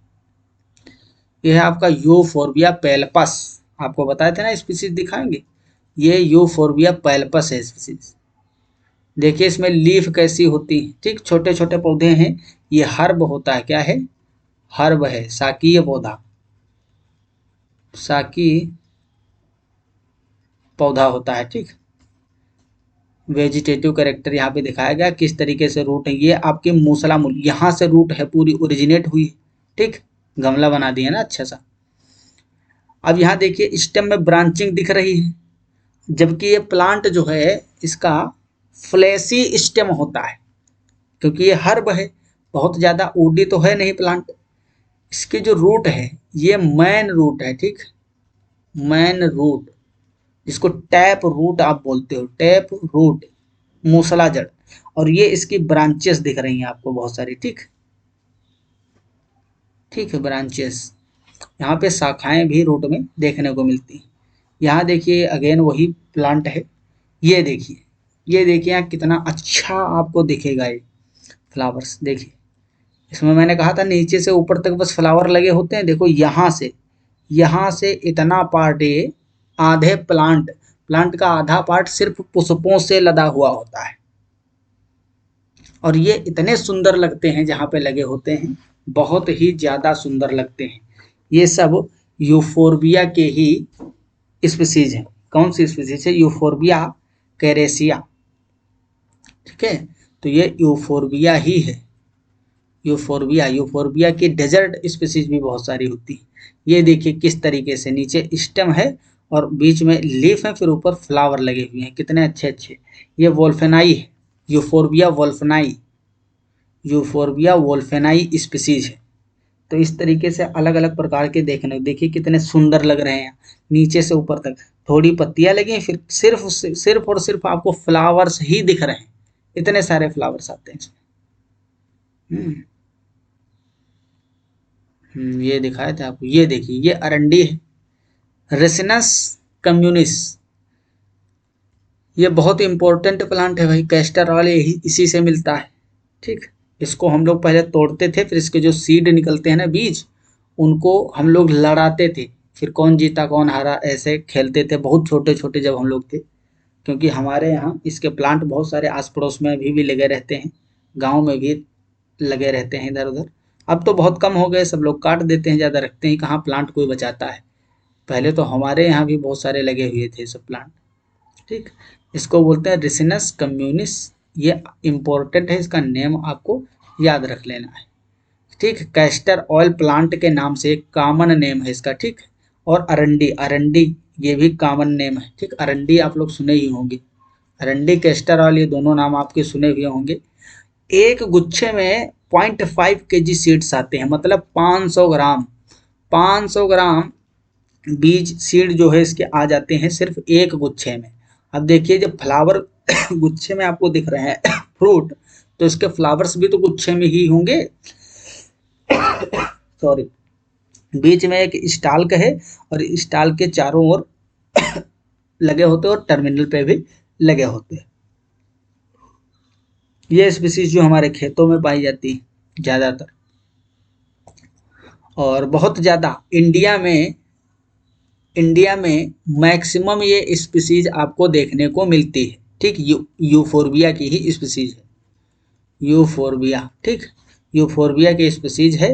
ये है आपका यूफोर्बिया पेल्पस। आपको बताए थे ना स्पीसीज दिखाएंगे, ये यूफोर्बिया पेल्पस है स्पीसीज। देखिए इसमें लीफ कैसी होती है। ठीक, छोटे छोटे पौधे हैं, ये हर्ब होता है। क्या है? हर्ब है, शाकीय पौधा, शाकीय पौधा होता है। ठीक, वेजिटेटिव कैरेक्टर यहाँ पे दिखाया गया किस तरीके से रूट है। ये आपके मूसला मूल यहाँ से रूट है, पूरी ओरिजिनेट हुई। ठीक, गमला बना दिया ना अच्छा सा। अब यहाँ देखिए स्टेम में ब्रांचिंग दिख रही है, जबकि ये प्लांट जो है इसका फ्लैशी स्टेम होता है, क्योंकि ये हर्ब है, बहुत ज़्यादा ऊडी तो है नहीं प्लांट। इसके जो रूट है ये मैन रूट है। ठीक, मैन रूट, जिसको टैप रूट आप बोलते हो, टैप रूट, मूसला जड़। और ये इसकी ब्रांचेस दिख रही हैं आपको बहुत सारी। ठीक, ठीक है, ब्रांचेस, यहाँ पे शाखाएं भी रूट में देखने को मिलती हैं। यहाँ देखिए अगेन वही प्लांट है, ये देखिए, ये देखिए यहाँ कितना अच्छा आपको दिखेगा ये फ्लावर्स। देखिए इसमें मैंने कहा था नीचे से ऊपर तक बस फ्लावर लगे होते हैं। देखो यहाँ से इतना पार्ट, ये आधे प्लांट का आधा पार्ट सिर्फ पुष्पों से लदा हुआ होता है। और ये इतने सुंदर लगते हैं जहाँ पे लगे होते हैं, बहुत ही ज़्यादा सुंदर लगते हैं। ये सब यूफोर्बिया के ही स्पीसीज हैं। कौन सी स्पीसीज है? यूफोर्बिया कैरेसिया। ठीक है, तो ये यूफोर्बिया ही है। यूफोर्बिया की डेजर्ट स्पीसीज भी बहुत सारी होती है। ये देखिए किस तरीके से नीचे स्टेम है और बीच में लीफ है, फिर ऊपर फ्लावर लगे हुए हैं, कितने अच्छे अच्छे। ये वोल्फेनाई है, यूफोर्बिया वोल्फेनाई स्पीसीज है। तो इस तरीके से अलग अलग प्रकार के देखने, देखिए कितने सुंदर लग रहे हैं। नीचे से ऊपर तक थोड़ी पत्तियां लगी हैं, फिर सिर्फ और सिर्फ आपको फ्लावर्स ही दिख रहे हैं। इतने सारे फ्लावर्स आते हैं इसमें। ये दिखाए थे आपको। ये देखिए ये अरंडी है, रेसिनस कम्युनिस। ये बहुत इंपॉर्टेंट प्लांट है भाई, कैस्टर ऑयल यही इसी से मिलता है। ठीक, इसको हम लोग पहले तोड़ते थे, फिर इसके जो सीड निकलते हैं ना, बीज, उनको हम लोग लड़ाते थे, फिर कौन जीता कौन हारा ऐसे खेलते थे, बहुत छोटे छोटे जब हम लोग थे। क्योंकि हमारे यहाँ इसके प्लांट बहुत सारे आस पड़ोस में अभी भी लगे रहते हैं, गाँव में भी लगे रहते हैं इधर उधर। अब तो बहुत कम हो गए, सब लोग काट देते हैं, ज़्यादा रखते हैं कहाँ, प्लांट कोई बचाता है। पहले तो हमारे यहाँ भी बहुत सारे लगे हुए थे सब प्लांट। ठीक, इसको बोलते हैं रिसिनस कम्युनिस। ये इम्पोर्टेंट है, इसका नेम आपको याद रख लेना है। ठीक, कैस्टर ऑयल प्लांट के नाम से एक कॉमन नेम है इसका। ठीक, और अरंडी, अरंडी ये भी कॉमन नेम है। ठीक, अरंडी आप लोग सुने ही होंगे, अरंडी कैस्टर ऑयल ये दोनों नाम आपके सुने हुए होंगे। एक गुच्छे में 0.5 kg सीड्स आते हैं, मतलब 500 ग्राम, 500 ग्राम बीज सीड जो है इसके आ जाते हैं सिर्फ एक गुच्छे में। अब देखिए जब फ्लावर गुच्छे में आपको दिख रहे हैं फ्रूट, तो इसके फ्लावर्स भी तो गुच्छे में ही होंगे। सॉरी, बीच में एक स्टाल्क है और स्टाल्क के चारों ओर लगे होते हैं और टर्मिनल पे भी लगे होते हैं। ये स्पीसीज जो हमारे खेतों में पाई जाती है ज़्यादातर, और बहुत ज़्यादा इंडिया में मैक्सिमम ये स्पीसीज आपको देखने को मिलती है। ठीक, यूफोर्बिया की ही स्पीसीज है, यूफोर्बिया। ठीक, यूफोर्बिया की स्पीसीज है,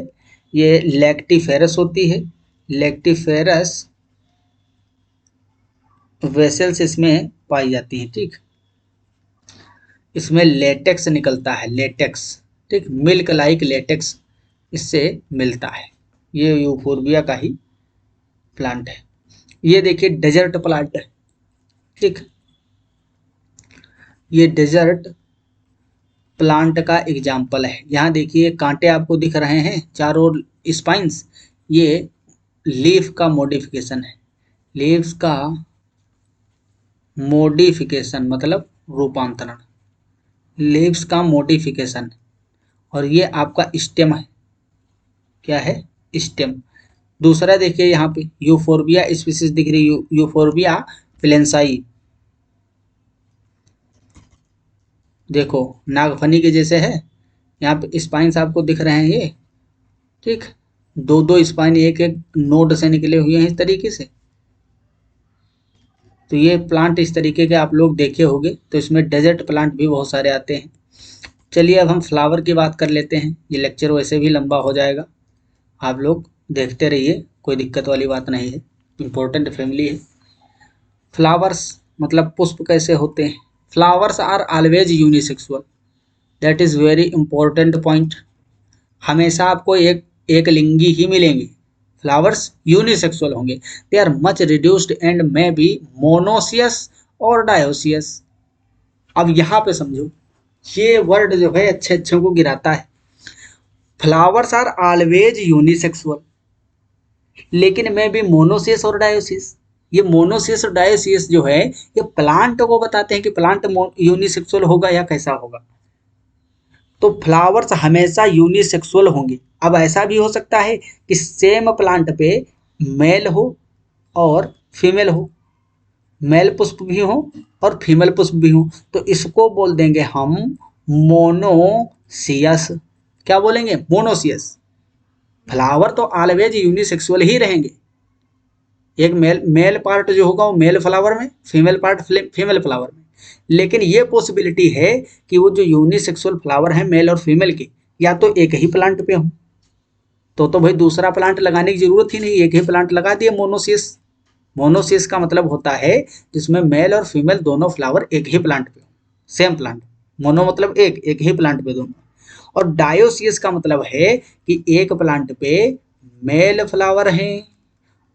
ये लैक्टिफेरस होती है, लैक्टिफेरस वेसल्स इसमें पाई जाती हैं। ठीक, इसमें लेटेक्स निकलता है, लेटेक्स। ठीक, मिल्क लाइक लेटेक्स इससे मिलता है। ये यूफोर्बिया का ही प्लांट है। ये देखिए डेजर्ट प्लांट है। ठीक, ये डेजर्ट प्लांट का एग्जाम्पल है। यहाँ देखिए कांटे आपको दिख रहे हैं चारों ओर स्पाइंस, ये लीफ का मॉडिफिकेशन है। लीव्स का मॉडिफिकेशन मतलब रूपांतरण, लीव्स का मॉडिफिकेशन। और ये आपका स्टेम है, क्या है, स्टेम। दूसरा देखिए यहाँ पे यूफोर्बिया स्पीसीज दिख रही है, यूफोर्बिया प्लेन्साई, देखो नागफनी के जैसे है। यहाँ पे स्पाइन्स आपको दिख रहे हैं ये। ठीक, दो दो स्पाइन एक एक नोड से निकले हुए हैं इस तरीके से। तो ये प्लांट इस तरीके के आप लोग देखे होंगे। तो इसमें डेजर्ट प्लांट भी बहुत सारे आते हैं। चलिए अब हम फ्लावर की बात कर लेते हैं, ये लेक्चर वैसे भी लंबा हो जाएगा, आप लोग देखते रहिए, कोई दिक्कत वाली बात नहीं है, इम्पोर्टेंट फैमिली है। फ्लावर्स मतलब पुष्प कैसे होते हैं। Flowers are always unisexual, that is very important point. हमेशा आपको एक लिंगी ही मिलेंगे, फ्लावर्स यूनिसेक्सुअल होंगे। They are much reduced and may be monoecious और डायोसियस। अब यहाँ पे समझो, ये वर्ड जो है अच्छे अच्छों को गिराता है। फ्लावर्स आर ऑलवेज यूनिसेक्सुअल, लेकिन मैं भी मोनोसियस और डायोसियस। ये मोनोसियस और डायोसियस जो है ये प्लांट को बताते हैं कि प्लांट यूनिसेक्सुअल होगा या कैसा होगा। तो फ्लावर्स हमेशा यूनिसेक्सुअल होंगे। अब ऐसा भी हो सकता है कि सेम प्लांट पे मेल हो और फीमेल हो, मेल पुष्प भी हो और फीमेल पुष्प भी हो, तो इसको बोल देंगे हम मोनोसियस। क्या बोलेंगे, मोनोसियस। फ्लावर तो ऑलवेज यूनिसेक्सुअल ही रहेंगे। एक मेल पार्ट जो होगा वो मेल फ्लावर में, फीमेल पार्ट फीमेल फ्लावर में। लेकिन ये पॉसिबिलिटी है कि वो जो यूनिसेक्सुअल फ्लावर है मेल और फीमेल के, या तो एक ही प्लांट पे हो, तो भाई दूसरा प्लांट लगाने की जरूरत ही नहीं, एक ही प्लांट लगा दिए मोनोसियस। मोनोसियस का मतलब होता है जिसमें मेल और फीमेल दोनों फ्लावर एक ही प्लांट पे हो, सेम प्लांट। मोनो मतलब एक ही प्लांट पे दोनों। और डायोसियस का मतलब है कि एक प्लांट पे मेल फ्लावर हैं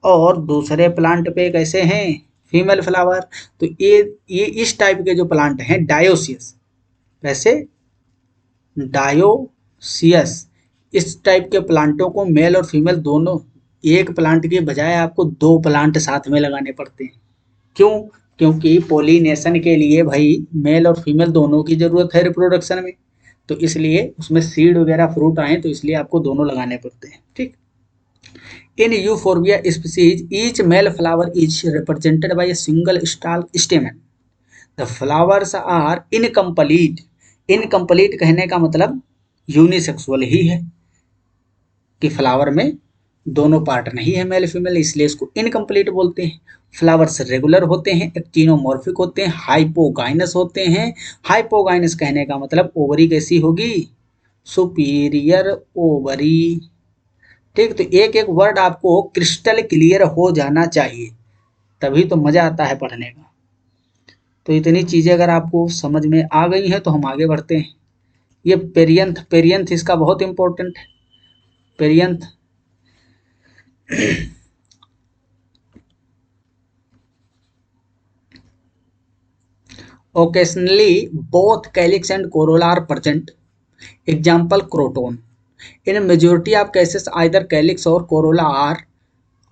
और दूसरे प्लांट पे कैसे हैं, फीमेल फ्लावर। तो ये इस टाइप के जो प्लांट हैं डायोसियस, वैसे डायोसियस इस टाइप के प्लांटों को मेल और फीमेल दोनों, एक प्लांट के बजाय आपको दो प्लांट साथ में लगाने पड़ते हैं। क्यों, क्योंकि पोलिनेशन के लिए भाई मेल और फीमेल दोनों की जरूरत है रिप्रोडक्शन में, तो इसलिए उसमें सीड वगैरह फ्रूट आए तो इसलिए आपको दोनों लगाने पड़ते हैं। ठीक, in euphorbia species each male flower is represented by a single stalk stamen. The flowers are incomplete. Incomplete कहने का मतलब यूनिसेक्सुअल ही है कि फ्लावर में दोनों पार्ट नहीं है मेल फीमेल, इसलिए इसको इनकम्प्लीट बोलते हैं। फ्लावर्स रेगुलर होते हैं, एक्टिनोमॉर्फिक होते हैं, हाइपोगाइनस होते हैं। हाइपोगाइनस कहने का मतलब ओवरी कैसी होगी, सुपीरियर ओवरी। ठीक, तो एक एक वर्ड आपको क्रिस्टल क्लियर हो जाना चाहिए, तभी तो मजा आता है पढ़ने का। तो इतनी चीज़ें अगर आपको समझ में आ गई हैं तो हम आगे बढ़ते हैं। ये पेरियंथ, पेरियंथ इसका बहुत इंपॉर्टेंट है। Perianth occasionally both calyx and corolla are present. Example croton. In a majority of cases either calyx or corolla are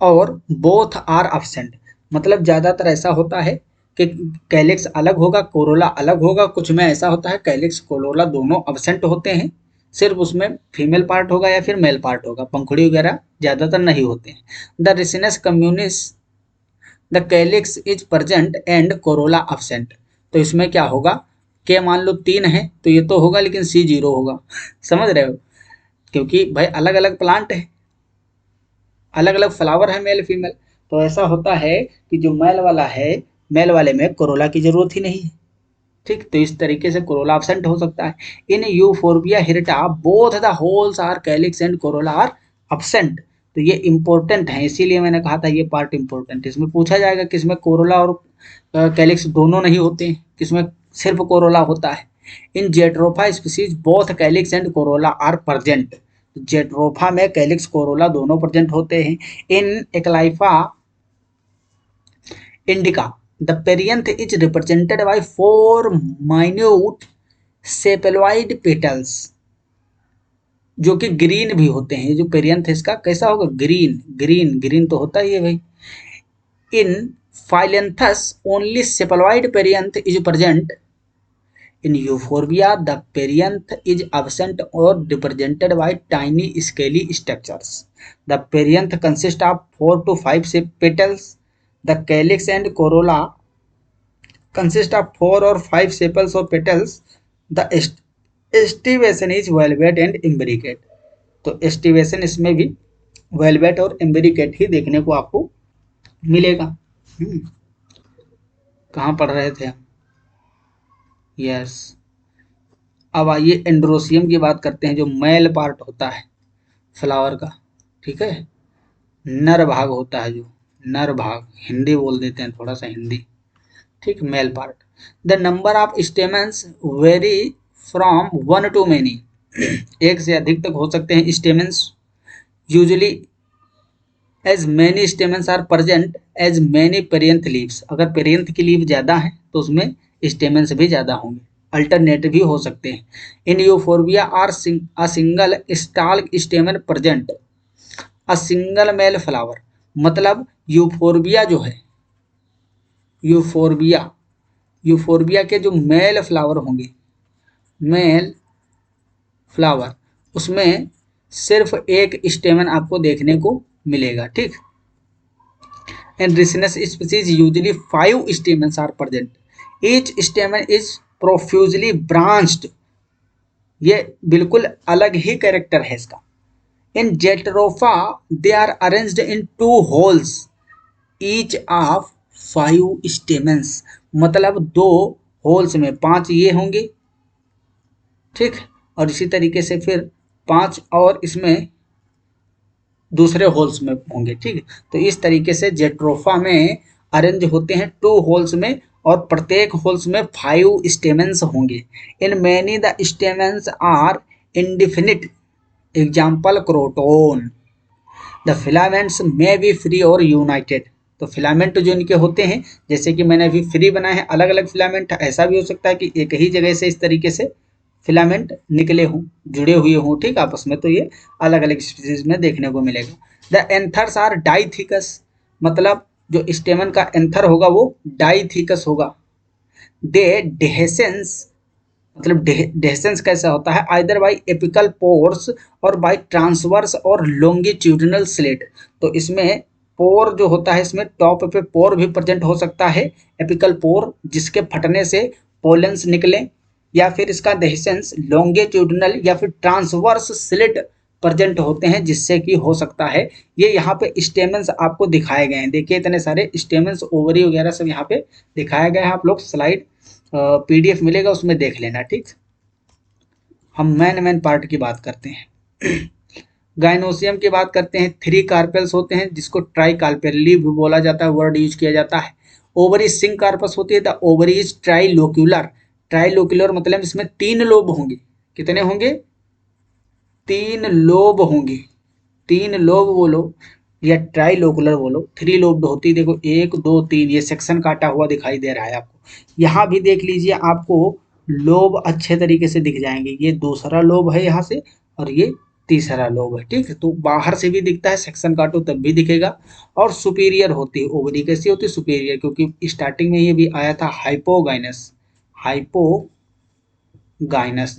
और बोथ आर absent। मतलब ज़्यादातर ऐसा होता है कि कैलिक्स अलग होगा, कोरोला अलग होगा। कुछ में ऐसा होता है कैलिक्स कोरोला दोनों absent होते हैं, सिर्फ उसमें फीमेल पार्ट होगा या फिर मेल पार्ट होगा, पंखुड़ी वगैरह ज़्यादातर नहीं होते हैं। The Ricinus communis the calyx is present and Corolla absent। तो इसमें क्या होगा, के मान लो 3 है तो ये तो होगा लेकिन सी 0 होगा। समझ रहे हो, क्योंकि भाई अलग अलग प्लांट है, अलग अलग फ्लावर है मेल फीमेल। तो ऐसा होता है कि जो मेल वाला है, मेल वाले में कोरोला की जरूरत ही नहीं है। ठीक, तो इस तरीके से कोरोला absent हो सकता है। In euphorbia hirta both the whorls are calyx and corolla are absent। तो ये इंपॉर्टेंट है, इसीलिए मैंने कहा था ये पार्ट इंपॉर्टेंट। इसमें पूछा जाएगा किसमें कोरोला और कैलिक्स दोनों नहीं होते हैं, किसमें सिर्फ कोरोला होता है। In jatropha species both calyx and corolla are present. Jatropha में कैलिक्स कोरोला दोनों प्रेजेंट होते हैं। In acalypha indica the perianth is represented by 4 minute sepaloid petals, जो कि ग्रीन भी होते हैं। जो पेरियंथ इसका कैसा होगा, ग्रीन, ग्रीन ग्रीन तो होता ही है भाई। In phyllanthus only sepaloid perianth is present. In euphorbia, the perianth is absent or represented by tiny scaly structures. The perianth consists of 4 to 5 petals. The calyx and corolla consist of 4 or 5 sepals or petals. The estivation is velvet and imbricate। तो estivation इसमें भी velvet और imbricate ही देखने को आपको मिलेगा। कहाँ पढ़ रहे थे हम? यस। अब आइए एंड्रोसियम की बात करते हैं, जो मेल पार्ट होता है फ्लावर का। ठीक है, नर भाग होता है, जो नर भाग, हिंदी बोल देते हैं थोड़ा सा हिंदी। ठीक, male part. The number of stamens very from 1 to many। एक से अधिक तक हो सकते हैं stamens. Usually as many stamens are present as many perianth leaves. अगर पेरियंथ की लीव ज़्यादा है तो उसमें स्टेमेंस भी ज़्यादा होंगे। अल्टरनेट भी हो सकते हैं। In euphorbia are a single stalk stamen present, a single male flower. मतलब यूफोर्बिया जो है, यूफोर्बिया, यूफोर्बिया के जो मेल फ्लावर होंगे, मेल फ्लावर, उसमें सिर्फ एक स्टेमन आपको देखने को मिलेगा। ठीक, and ricinus species usually 5 stamens are present. Each stamen is profusely branched. ये बिल्कुल अलग ही कैरेक्टर है इसका। In jatropha they are arranged in 2 whorls each of 5 stamens. मतलब 2 होल्स में 5 ये होंगे। ठीक, और इसी तरीके से फिर 5 और इसमें दूसरे होल्स में होंगे। ठीक है, तो इस तरीके से जेट्रोफा में अरेंज होते हैं 2 होल्स में, और प्रत्येक होल्स में 5 स्टेमेंस होंगे। In many the stamens are indefinite. Example Croton. The filaments may be free और यूनाइटेड। तो फिलामेंट जो इनके होते हैं, जैसे कि मैंने अभी फ्री बनाए हैं अलग अलग फिलामेंट, ऐसा भी हो सकता है कि एक ही जगह से इस तरीके से फिलामेंट निकले हों, जुड़े हुए हों। ठीक, आपस में, तो ये अलग अलग स्पीसीज में देखने को मिलेगा। The anthers are dithecous. मतलब जो स्टेमन का एंथर होगा वो डाइथिकस होगा। दे डेहेसेंस, मतलब डेहेसेंस कैसा होता है, आइदर बाई एपिकल पोर्स और बाई ट्रांसवर्स और लॉन्गिट्यूडिनल स्लिट। तो इसमें पोर जो होता है, इसमें टॉप पे पोर भी प्रेजेंट हो सकता है, एपिकल पोर, जिसके फटने से पोलेंस निकले, या फिर इसका डेहिसेंस लॉन्गिट्यूडिनल या फिर ट्रांसवर्स स्लिट प्रेजेंट होते हैं, जिससे कि हो सकता है ये यहाँ पे स्टेमेंस आपको दिखाए गए हैं। देखिए इतने सारे स्टेमेंस, ओवरी वगैरह सब यहाँ पे दिखाया गया है। आप लोग स्लाइड PDF मिलेगा उसमें देख लेना। ठीक, हम मेन पार्ट की बात करते हैं। गाइनोसियम की बात करते हैं। 3 कार्पेल्स होते हैं, जिसको ट्राई कार्पेली भी बोला जाता है, वर्ड यूज किया जाता है। ओवरी सिंक कार्पस होती है, द ओवरी इज ट्राइलोक्यूलर। ट्राइलोक्यूलर मतलब इसमें 3 लोब होंगे। कितने होंगे? 3 लोब होंगे। 3 लोब बोलो या ट्राइलोकुलर बोलो, 3 लोब्ड होती है। देखो 1 2 3, ये सेक्शन काटा हुआ दिखाई दे रहा है आपको। यहाँ भी देख लीजिए, आपको लोब अच्छे तरीके से दिख जाएंगे। ये दूसरा लोब है यहाँ से, और ये तीसरा लोब है। ठीक है, तो बाहर से भी दिखता है, सेक्शन काटो तब भी दिखेगा। और सुपीरियर होती है ओवरी। कैसी होती है? सुपीरियर, क्योंकि स्टार्टिंग में ये भी आया था हाइपोगाइनस। हाइपोगाइनस,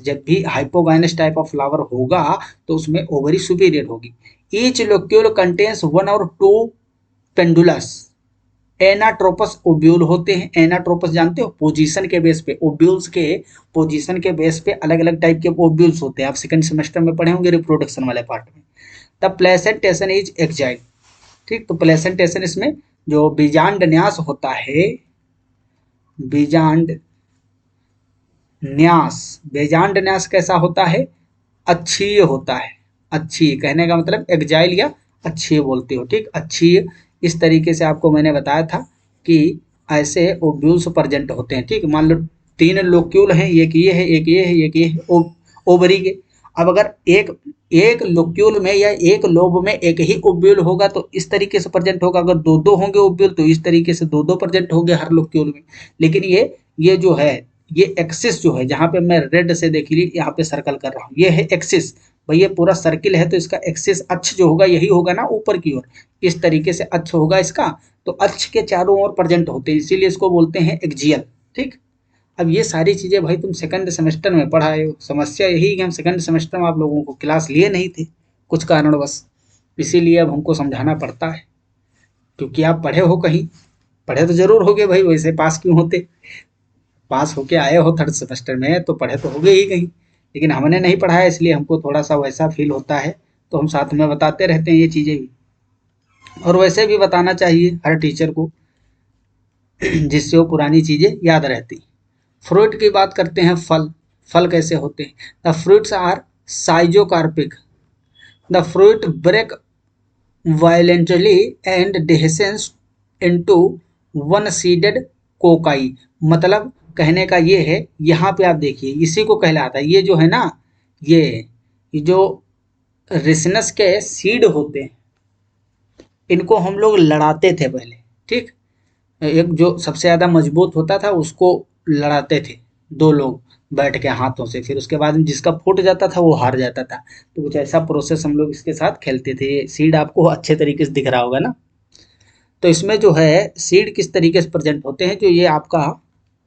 जब भी हाइपोगाइनस टाइप ऑफ फ्लावर होगा तो उसमें ओवरी सुपीरियर होगी। ईच लोक्यूल कंटेन्स 1 और 2 पेंडुलस। एनाट्रोपस ओब्यूल होते हैं। एनाट्रोपस जानते हो? पोजीशन के बेस पे, ओब्यूल्स के पोजीशन के बेस पे अलग अलग टाइप के ओब्यूल्स होते हैं। आप सेकंड सेमेस्टर में पढ़े होंगे रिप्रोडक्शन वाले पार्ट में। The placentation is axile. ठीक, तो प्लेसेंटेशन इसमें जो बीजांड न्यास होता है, बीजांड न्यास, बेजांड न्यास कैसा होता है? अच्छीय होता है। अच्छीय कहने का मतलब एक्जाइल या अच्छीय बोलते हो। ठीक, अच्छीय इस तरीके से आपको मैंने बताया था कि ऐसे ओब्यूल्स प्रेजेंट होते हैं। ठीक, मान लो 3 लोक्यूल हैं, एक ये है, एक ये है, एक ये है, ओवरी के। अब अगर एक एक लोक्यूल में या एक लोब में एक ही ओब्यूल होगा तो इस तरीके से प्रेजेंट होगा। अगर दो दो होंगे ओब्यूल तो इस तरीके से दो दो प्रेजेंट होंगे हर लोक्यूल में। लेकिन ये जो है, ये एक्सिस जो है, जहाँ पे मैं रेड से देख ली, यहाँ पे सर्कल कर रहा हूँ, ये है एक्सिस। भाई ये पूरा सर्किल है तो इसका एक्सिस अक्ष जो होगा यही होगा ना ऊपर की ओर। इस तरीके से अक्ष होगा इसका, तो अक्ष के चारों ओर प्रेजेंट होते हैं, इसीलिए इसको बोलते हैं एक्जियल। ठीक, अब ये सारी चीजें भाई तुम सेकंड सेमेस्टर में पढ़ाए हो। समस्या यही है कि हम सेकंड सेमेस्टर में आप लोगों को क्लास लिए नहीं थे कुछ कारणवश, इसीलिए अब हमको समझाना पड़ता है। क्योंकि आप पढ़े हो कहीं, पढ़े तो जरूर होगे भाई, वैसे पास क्यों होते? पास होके आए हो थर्ड सेमेस्टर में तो पढ़े तो होगे ही कहीं। लेकिन हमने नहीं पढ़ाया, इसलिए हमको थोड़ा सा वैसा फील होता है, तो हम साथ में बताते रहते हैं ये चीज़ें भी। और वैसे भी बताना चाहिए हर टीचर को, जिससे वो पुरानी चीज़ें याद रहती। फ्रूट की बात करते हैं। फल, फल कैसे होते हैं? The fruits are schizocarpic. The fruit break violently and डेhiscence इनटू वन सीडेड कोकाई। मतलब कहने का ये है, यहाँ पे आप देखिए इसी को कहलाता है, ये जो है ना, ये जो रिसनस के सीड होते हैं, इनको हम लोग लड़ाते थे पहले। ठीक, एक जो सबसे ज़्यादा मजबूत होता था उसको लड़ाते थे 2 लोग बैठ के हाथों से, फिर उसके बाद में जिसका फूट जाता था वो हार जाता था। तो कुछ ऐसा प्रोसेस हम लोग इसके साथ खेलते थे। ये सीड आपको अच्छे तरीके से दिख रहा होगा ना। तो इसमें जो है सीड किस तरीके से प्रेजेंट होते हैं, जो ये आपका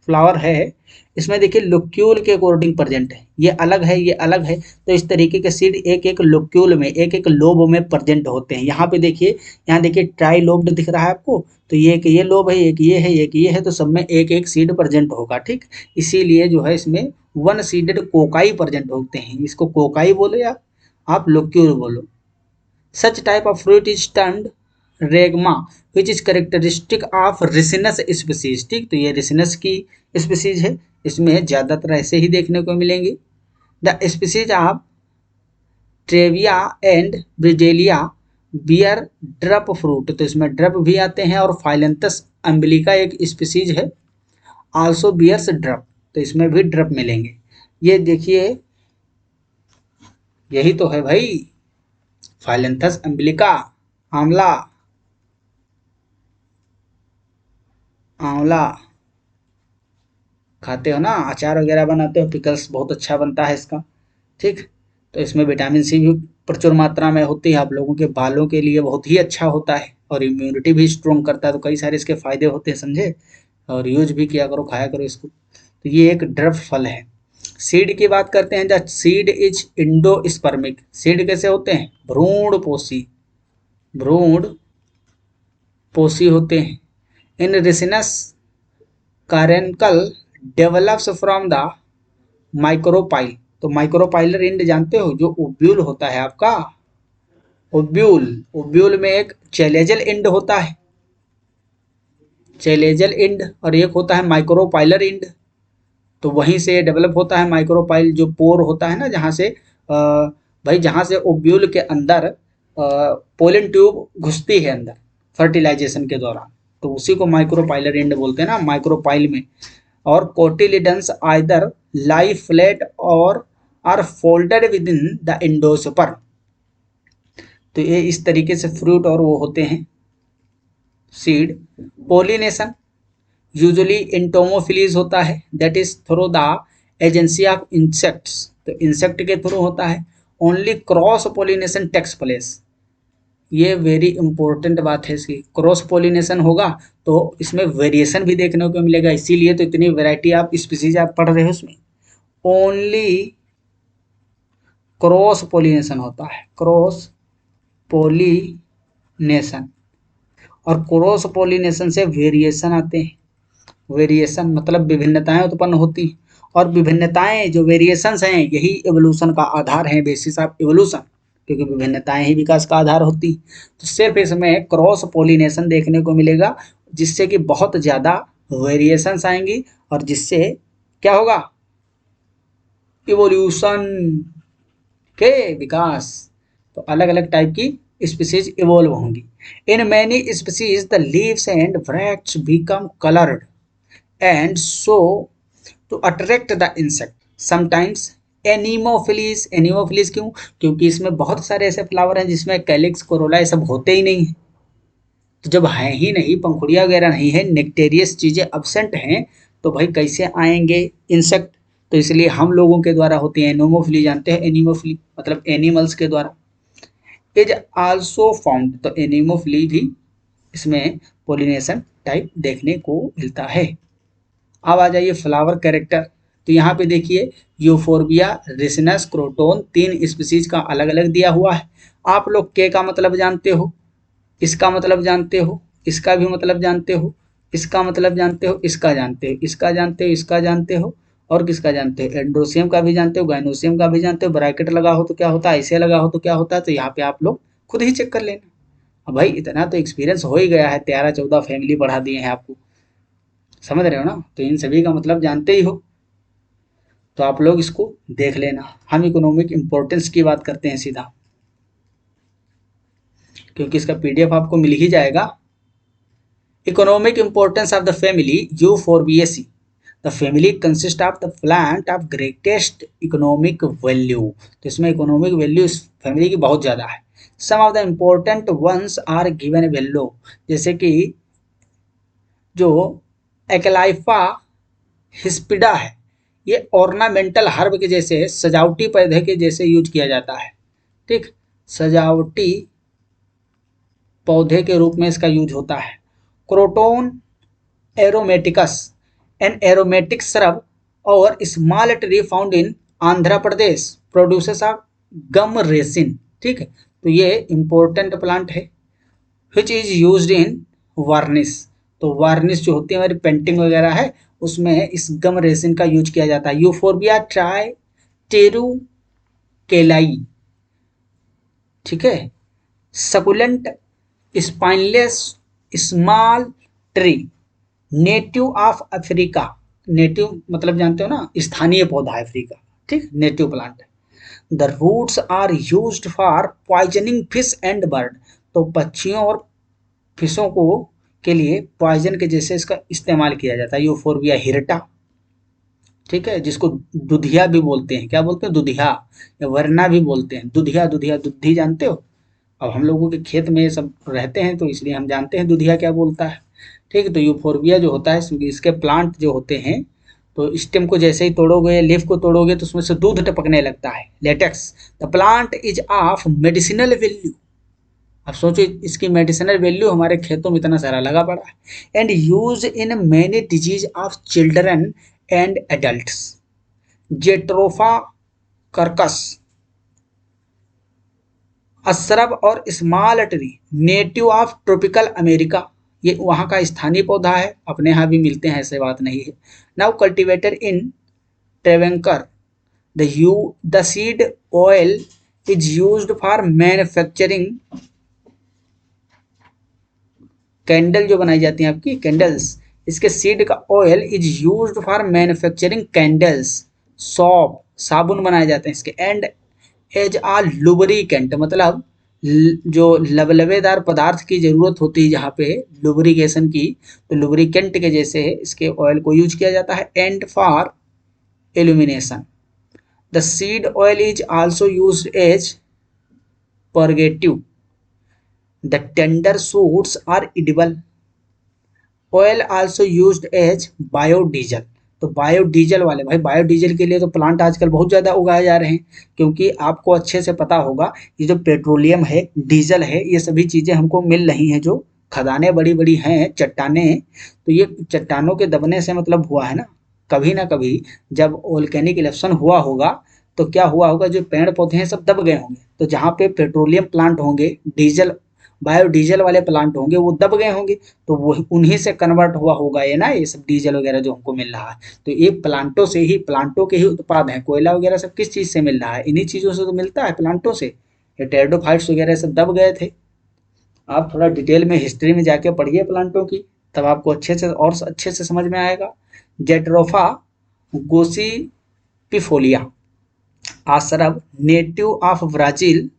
फ्लावर है, इसमें देखिए लोक्यूल के अकॉर्डिंग प्रेजेंट है। ये अलग है, ये अलग है, तो इस तरीके के सीड एक एक लोक्यूल में, एक एक लोब में प्रेजेंट होते हैं। यहाँ पे देखिए, यहाँ देखिए ट्राई लोब्ड दिख रहा है आपको, तो ये एक ये लोब है, एक ये है, एक ये है, तो सब में एक एक सीड प्रेजेंट होगा। ठीक, इसीलिए जो है इसमें वन सीडेड कोकाई प्रेजेंट होते हैं। इसको कोकाई बोलो या आप लोक्यूल बोलो। Such type of fruit is termed regma which is characteristic of ricinus species. ठीक, तो ये रिसिनस की स्पीसीज है, इसमें ज़्यादातर ऐसे ही देखने को मिलेंगे। The species of trewia and bridelia bear drupe fruit, तो इसमें ड्रप भी आते हैं। और फाइलेंथस अम्बिलिका एक स्पीसीज है, आल्सो बियर्स ड्रप, तो इसमें भी ड्रप मिलेंगे। ये देखिए, यही तो है भाई फाइलेंथस अम्बिलिका, आंवला, आंवला खाते हो ना, अचार वगैरह बनाते हो, पिकल्स बहुत अच्छा बनता है इसका। ठीक, तो इसमें विटामिन सी भी प्रचुर मात्रा में होती है, आप लोगों के बालों के लिए बहुत ही अच्छा होता है और इम्यूनिटी भी स्ट्रॉन्ग करता है। तो कई सारे इसके फायदे होते हैं, समझे, और यूज भी किया करो, खाया करो इसको। तो ये एक ड्रप फल है। सीड की बात करते हैं। The seed is endospermic. Seed कैसे होते हैं? भ्रूण पोषी, भ्रूण पोषी होते हैं। In ricinus caruncle develops from the micropyle. तो माइक्रोपाइलर इंड जानते हो, जो ओब्यूल होता है आपका, ओब्यूल, ओब्यूल में एक चैलेजल इंड होता है, चैलेजल इंड, और एक होता है माइक्रोपाइलर इंड। तो वहीं से डेवलप होता है माइक्रोपाइल, जो पोर होता है ना, जहाँ से भाई जहाँ से ओब्यूल के अंदर पोलन ट्यूब घुसती है अंदर फर्टिलाइजेशन के दौरान, तो उसी को माइक्रोपाइलर एंड बोलते हैं ना, माइक्रोपाइल में। और कोटिलिडन्स आइदर लाई फ्लैट और are folded within the endosperm. तो ये इस तरीके से फ्रूट और वो होते हैं सीड। पोलिनेशन यूजुअली एंटोमोफिलीज होता है, that is through the agency of insects, तो इंसेक्ट के थ्रू होता है। Only cross pollination takes place, ये वेरी इंपॉर्टेंट बात है इसकी। क्रॉस पोलिनेशन होगा तो इसमें वेरिएशन भी देखने को मिलेगा, इसीलिए तो इतनी वैरायटी आप स्पीसीज आप पढ़ रहे हो उसमें। ओनली क्रॉस पोलिनेशन होता है, क्रॉस पोलिनेशन, और क्रॉस पोलिनेशन से वेरिएशन आते हैं। वेरिएशन मतलब विभिन्नताएं उत्पन्न होती हैं, और विभिन्नताएं जो वेरिएशंस हैं यही एवोल्यूशन का आधार है, बेसिस ऑफ एवोल्यूशन, क्योंकि विभिन्नताएं ही विकास का आधार होती हैं। तो सिर्फ इसमें क्रॉस पोलिनेशन देखने को मिलेगा, जिससे कि बहुत ज़्यादा वेरिएशंस आएंगी और जिससे क्या होगा, इवोल्यूशन के विकास। तो अलग अलग टाइप की स्पीसीज इवोल्व होंगी। In many species the leaves and bracts become coloured and so to attract the insect. Sometimes anemophilies, anemophilies क्यों, क्योंकि इसमें बहुत सारे ऐसे फ्लावर हैं जिसमें कैलिक्स कोरोला ये सब होते ही नहीं है। तो जब है ही नहीं, पंखुड़िया वगैरह नहीं है, नेक्टेरियस चीज़ें अब्सेंट हैं, तो भाई कैसे आएंगे इंसेक्ट। तो इसलिए हम लोगों के द्वारा होती है एनोमोफिली, जानते हैं एनिमोफिली मतलब एनिमल्स के द्वारा। इज आल्सो फाउंड, तो एनिमोफिली भी इसमें पोलिनेशन टाइप देखने को मिलता है। अब आ जाइए फ्लावर कैरेक्टर। तो यहाँ पे देखिए यूफोर्बिया, रिसिनस, क्रोटोन, 3 स्पीसीज का अलग अलग दिया हुआ है। आप लोग के का मतलब जानते हो, इसका मतलब जानते हो, इसका भी मतलब जानते हो, इसका मतलब जानते हो, इसका जानते हो, इसका जानते हो, इसका जानते हो, और किसका जानते हो, एंड्रोसियम का भी जानते हो, गाइनोसियम का भी जानते हो। ब्रैकेट लगा हो तो क्या होता है, ऐसे लगा हो तो क्या होता है, तो यहाँ पे आप लोग खुद ही चेक कर लेना। अब भाई इतना तो एक्सपीरियंस हो ही गया है, 13-14 फैमिली पढ़ा दिए हैं आपको, समझ रहे हो ना। तो इन सभी का मतलब जानते ही हो, तो आप लोग इसको देख लेना। हम इकोनॉमिक इम्पोर्टेंस की बात करते हैं सीधा, क्योंकि इसका पीडीएफ आपको मिल ही जाएगा। Economic importance of the family Euphorbiaceae. The family consist of the plant of greatest economic value. तो इसमें इकोनॉमिक वैल्यू इस फैमिली की बहुत ज़्यादा है। Some of the important ones are given value, जैसे कि जो एक्लाइफा हिस्पिडा है, ये ऑर्नामेंटल हर्ब के जैसे, सजावटी पौधे के जैसे यूज किया जाता है। ठीक, सजावटी पौधे के रूप में इसका यूज होता है। Croton aromaticus, an aromatic shrub और small tree found in Andhra Pradesh, produces of gum resin. ठीक है, तो ये इंपॉर्टेंट प्लांट है। Which is used in varnish, तो वार्निश जो होती है हमारी पेंटिंग वगैरह है, उसमें इस गम रेसिन का यूज किया जाता है। यूफोर्बिया ट्राई टेरू केलाई, ठीक है, succulent spineless small tree, native of Africa. Native मतलब जानते हो ना, स्थानीय पौधा है अफ्रीका, ठीक, native plant. The roots are used for poisoning fish and bird, तो पक्षियों और फिशों को के लिए पॉइजन के जैसे इसका इस्तेमाल किया जाता है। यूफोर्बिया हिरटा, ठीक है, जिसको दुधिया भी बोलते हैं, क्या बोलते हैं, दुधिया, या वरना भी बोलते हैं, दुधिया, दुधिया, दुधी जानते हो। अब हम लोगों के खेत में ये सब रहते हैं तो इसलिए हम जानते हैं दुधिया क्या बोलता है। ठीक है, तो यूफोर्बिया जो होता है इसके प्लांट जो होते हैं, तो स्टेम को जैसे ही तोड़ोगे, लीफ को तोड़ोगे तो उसमें से दूध टपकने लगता है, latex. The plant is of medicinal value. अब सोचो इसकी मेडिसिनल वैल्यू हमारे खेतों में इतना सारा लगा पड़ा है। And use in many disease of children and adults. Jatropha curcas, a shrub और small tree, native of tropical America, ये वहाँ का स्थानीय पौधा है, अपने यहाँ भी मिलते हैं, ऐसे बात नहीं है। Now cultivated in Travancore, the seed oil is used for manufacturing candle, जो बनाई जाती हैं आपकी कैंडल्स, इसके सीड का oil is used for manufacturing candles, soap, साबुन बनाए जाते हैं इसके। एंड एज आ लुब्रिकेंट, मतलब जो लबलबेदार पदार्थ की ज़रूरत होती है जहाँ पे लुब्रिकेशन की, तो लुब्रिकेंट के जैसे इसके ऑयल को यूज किया जाता है। And for illumination, the seed oil is also used as purgative. The tender shoots are edible. Oil also used as biodiesel. तो बायोडीजल वाले भाई, बायोडीजल के लिए तो प्लांट आजकल बहुत ज़्यादा उगाए जा रहे हैं, क्योंकि आपको अच्छे से पता होगा ये जो पेट्रोलियम है, डीजल है, ये सभी चीज़ें हमको मिल रही हैं, जो खदानें बड़ी बड़ी हैं, चट्टानें, तो ये चट्टानों के दबने से मतलब हुआ है ना, कभी ना कभी जब वोल्केनिक इरप्शन हुआ होगा तो क्या हुआ होगा, जो पेड़ पौधे हैं सब दब गए होंगे, तो जहाँ पे पेट्रोलियम प्लांट होंगे, डीजल बायोडीजल वाले प्लांट होंगे, वो दब गए होंगे, तो वो उन्हीं से कन्वर्ट हुआ होगा ये ना, ये सब डीजल वगैरह जो हमको मिल रहा है, तो ये प्लांटों से ही, प्लांटों के ही उत्पाद हैं। कोयला वगैरह सब किस चीज़ से मिल रहा है, इन्हीं चीज़ों से तो मिलता है, प्लांटों से। ये टेरिडोफाइट्स वगैरह सब दब गए थे। आप थोड़ा डिटेल में हिस्ट्री में जाके पढ़िए प्लांटों की, तब आपको अच्छे से और अच्छे से समझ में आएगा। Jatropha gossypiifolia a shrub native of Brazil,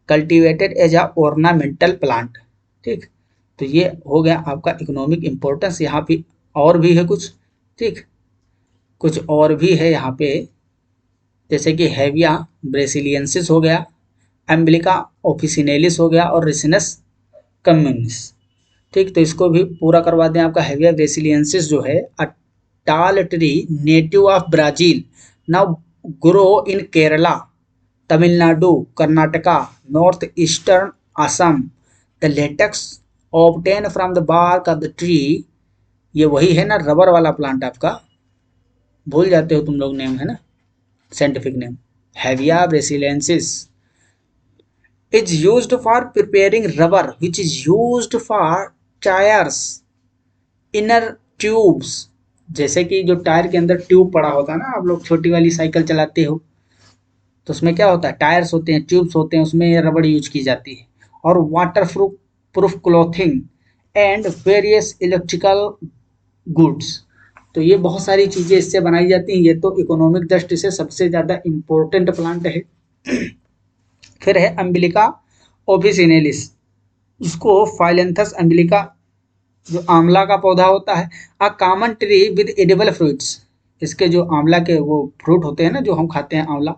cultivated as a ornamental plant. ठीक, तो ये हो गया आपका इकोनॉमिक इम्पोर्टेंस। यहाँ पे और भी है कुछ, ठीक, कुछ और भी है यहाँ पे, जैसे कि हेविया ब्रेसिलियंसिस हो गया, एम्ब्लिका ऑफिसिनेलिस हो गया, और रिसिनस कम्युनिस। ठीक, तो इसको भी पूरा करवा दें। आपका हेविया ब्रेसिलियंसिस जो है, a tall tree native of Brazil, now grow in Kerala, Tamil Nadu, Karnataka, north eastern Assam. The latex obtain from the bark of the tree, ये वही है ना रबर वाला प्लांट आपका, भूल जाते हो तुम लोग नेम, है ना, scientific name hevea brasiliensis, is used for preparing rubber which is used for tyres inner tubes. जैसे कि जो टायर के अंदर ट्यूब पड़ा होता है ना, आप लोग छोटी वाली साइकिल चलाते हो, तो उसमें क्या होता है, टायर्स होते हैं, ट्यूब्स होते हैं, उसमें ये रबड़ यूज की जाती है। और water proof proof clothing and various electrical goods, तो ये बहुत सारी चीज़ें इससे बनाई जाती हैं। ये तो इकोनॉमिक दृष्टि से सबसे ज़्यादा इम्पोर्टेंट प्लांट है। फिर है अम्बिलिका ओफिसिनेलिस, इसको फाइलेंथस अम्बिलिका, जो आंवला का पौधा होता है, a common tree with edible fruits. इसके जो आंवला के वो फ्रूट होते हैं ना, जो हम खाते हैं आंवला,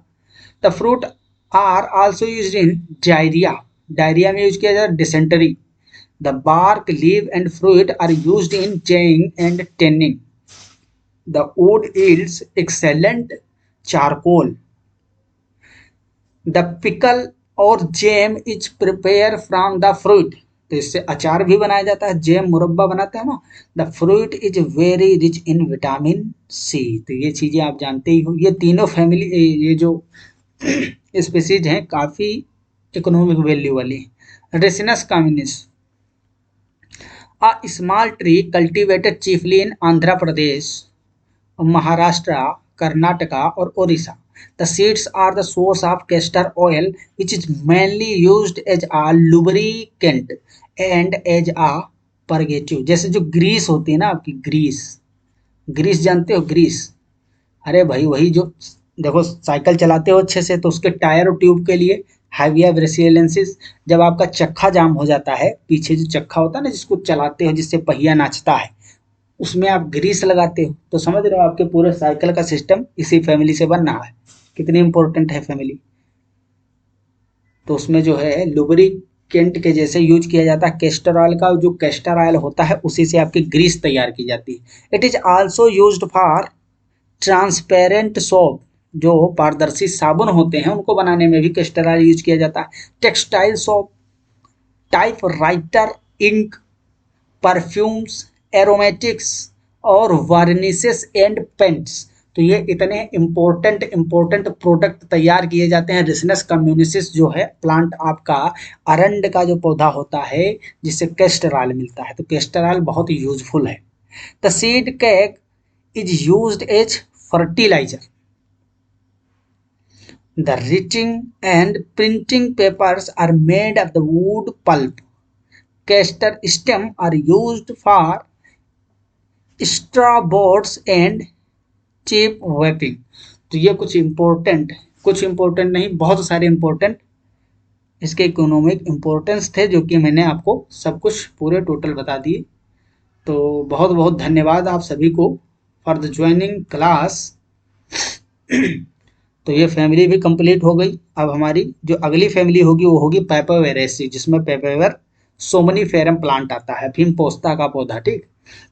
the fruit are also used in diarrhoea, diarrhoea में यूज किया जाता है, dysentery. The bark leave and fruit are used in dyeing and tanning. The wood yields excellent charcoal. The pickle और jam is prepare from the fruit, तो इससे अचार भी बनाया जाता है, जैम मुरब्बा बनाते हैं ना। The fruit is very rich in vitamin C, तो ये चीज़ें आप जानते ही हो। ये तीनों फैमिली, ये जो स्पीसीज हैं, काफ़ी इकोनॉमिक वैल्यू वाली हैं। Ricinus communis, a small tree cultivated chiefly in Andhra Pradesh, Maharashtra, Karnataka और Odisha. The seeds are the source of castor oil, which is mainly used as a lubricant and as a purgative। जैसे जो ग्रीस होती है ना आपकी, ग्रीस, ग्रीस जानते हो, ग्रीस, अरे भाई वही जो, देखो साइकिल चलाते हो अच्छे से, तो उसके टायर और ट्यूब के लिए हाइविया ब्रेसिलेंसिस। जब आपका चक्का जाम हो जाता है, पीछे जो चक्का होता है ना जिसको चलाते हो, जिससे पहिया नाचता है, उसमें आप ग्रीस लगाते हो, तो समझ रहे हो आपके पूरे साइकिल का सिस्टम इसी फैमिली से बन रहा है। कितनी इंपॉर्टेंट है फैमिली। तो उसमें जो है लुब्रिकेंट के जैसे यूज किया जाता है कैस्टर ऑयल का, जो कैस्टर ऑयल होता है उसी से आपकी ग्रीस तैयार की जाती है। It is also used for transparent soap, जो पारदर्शी साबुन होते हैं उनको बनाने में भी कैस्टर ऑयल यूज किया जाता है। Textile soap, typewriter ink, perfumes, aromatics और वार्निशेस एंड पेंट्स, तो ये इतने इम्पोर्टेंट प्रोडक्ट तैयार किए जाते हैं। रिसिनस कम्युनिसिस जो है प्लांट आपका, अरंड का जो पौधा होता है, जिससे कैस्टर ऑयल मिलता है, तो कैस्टर ऑयल बहुत यूजफुल है। The seed cake is used as fertiliser. The writing and printing papers are made of the wood pulp. Castor stem are used for straw boards and cheap wrapping. तो ये कुछ इम्पोर्टेंट नहीं, बहुत सारे इम्पोर्टेंट इसके इकोनॉमिक इम्पोर्टेंस थे, जो कि मैंने आपको सब कुछ पूरे टोटल बता दिए। तो बहुत बहुत धन्यवाद आप सभी को फॉर द ज्वाइनिंग क्लास। तो ये फैमिली भी कंप्लीट हो गई। अब हमारी जो अगली फैमिली होगी वो होगी पेपावेरेसी, जिसमें पेपावेर सोमनीफेरम प्लांट आता है, भीम पोस्ता का पौधा। ठीक,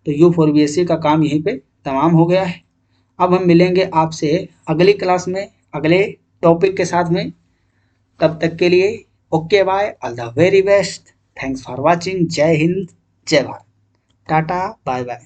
तो यूफोर्बिएसी का काम यहीं पे तमाम हो गया है। अब हम मिलेंगे आपसे अगली क्लास में अगले टॉपिक के साथ में। तब तक के लिए okay bye, all the very best, thanks for watching, जय हिंद, जय भारत, टाटा, बाय बाय।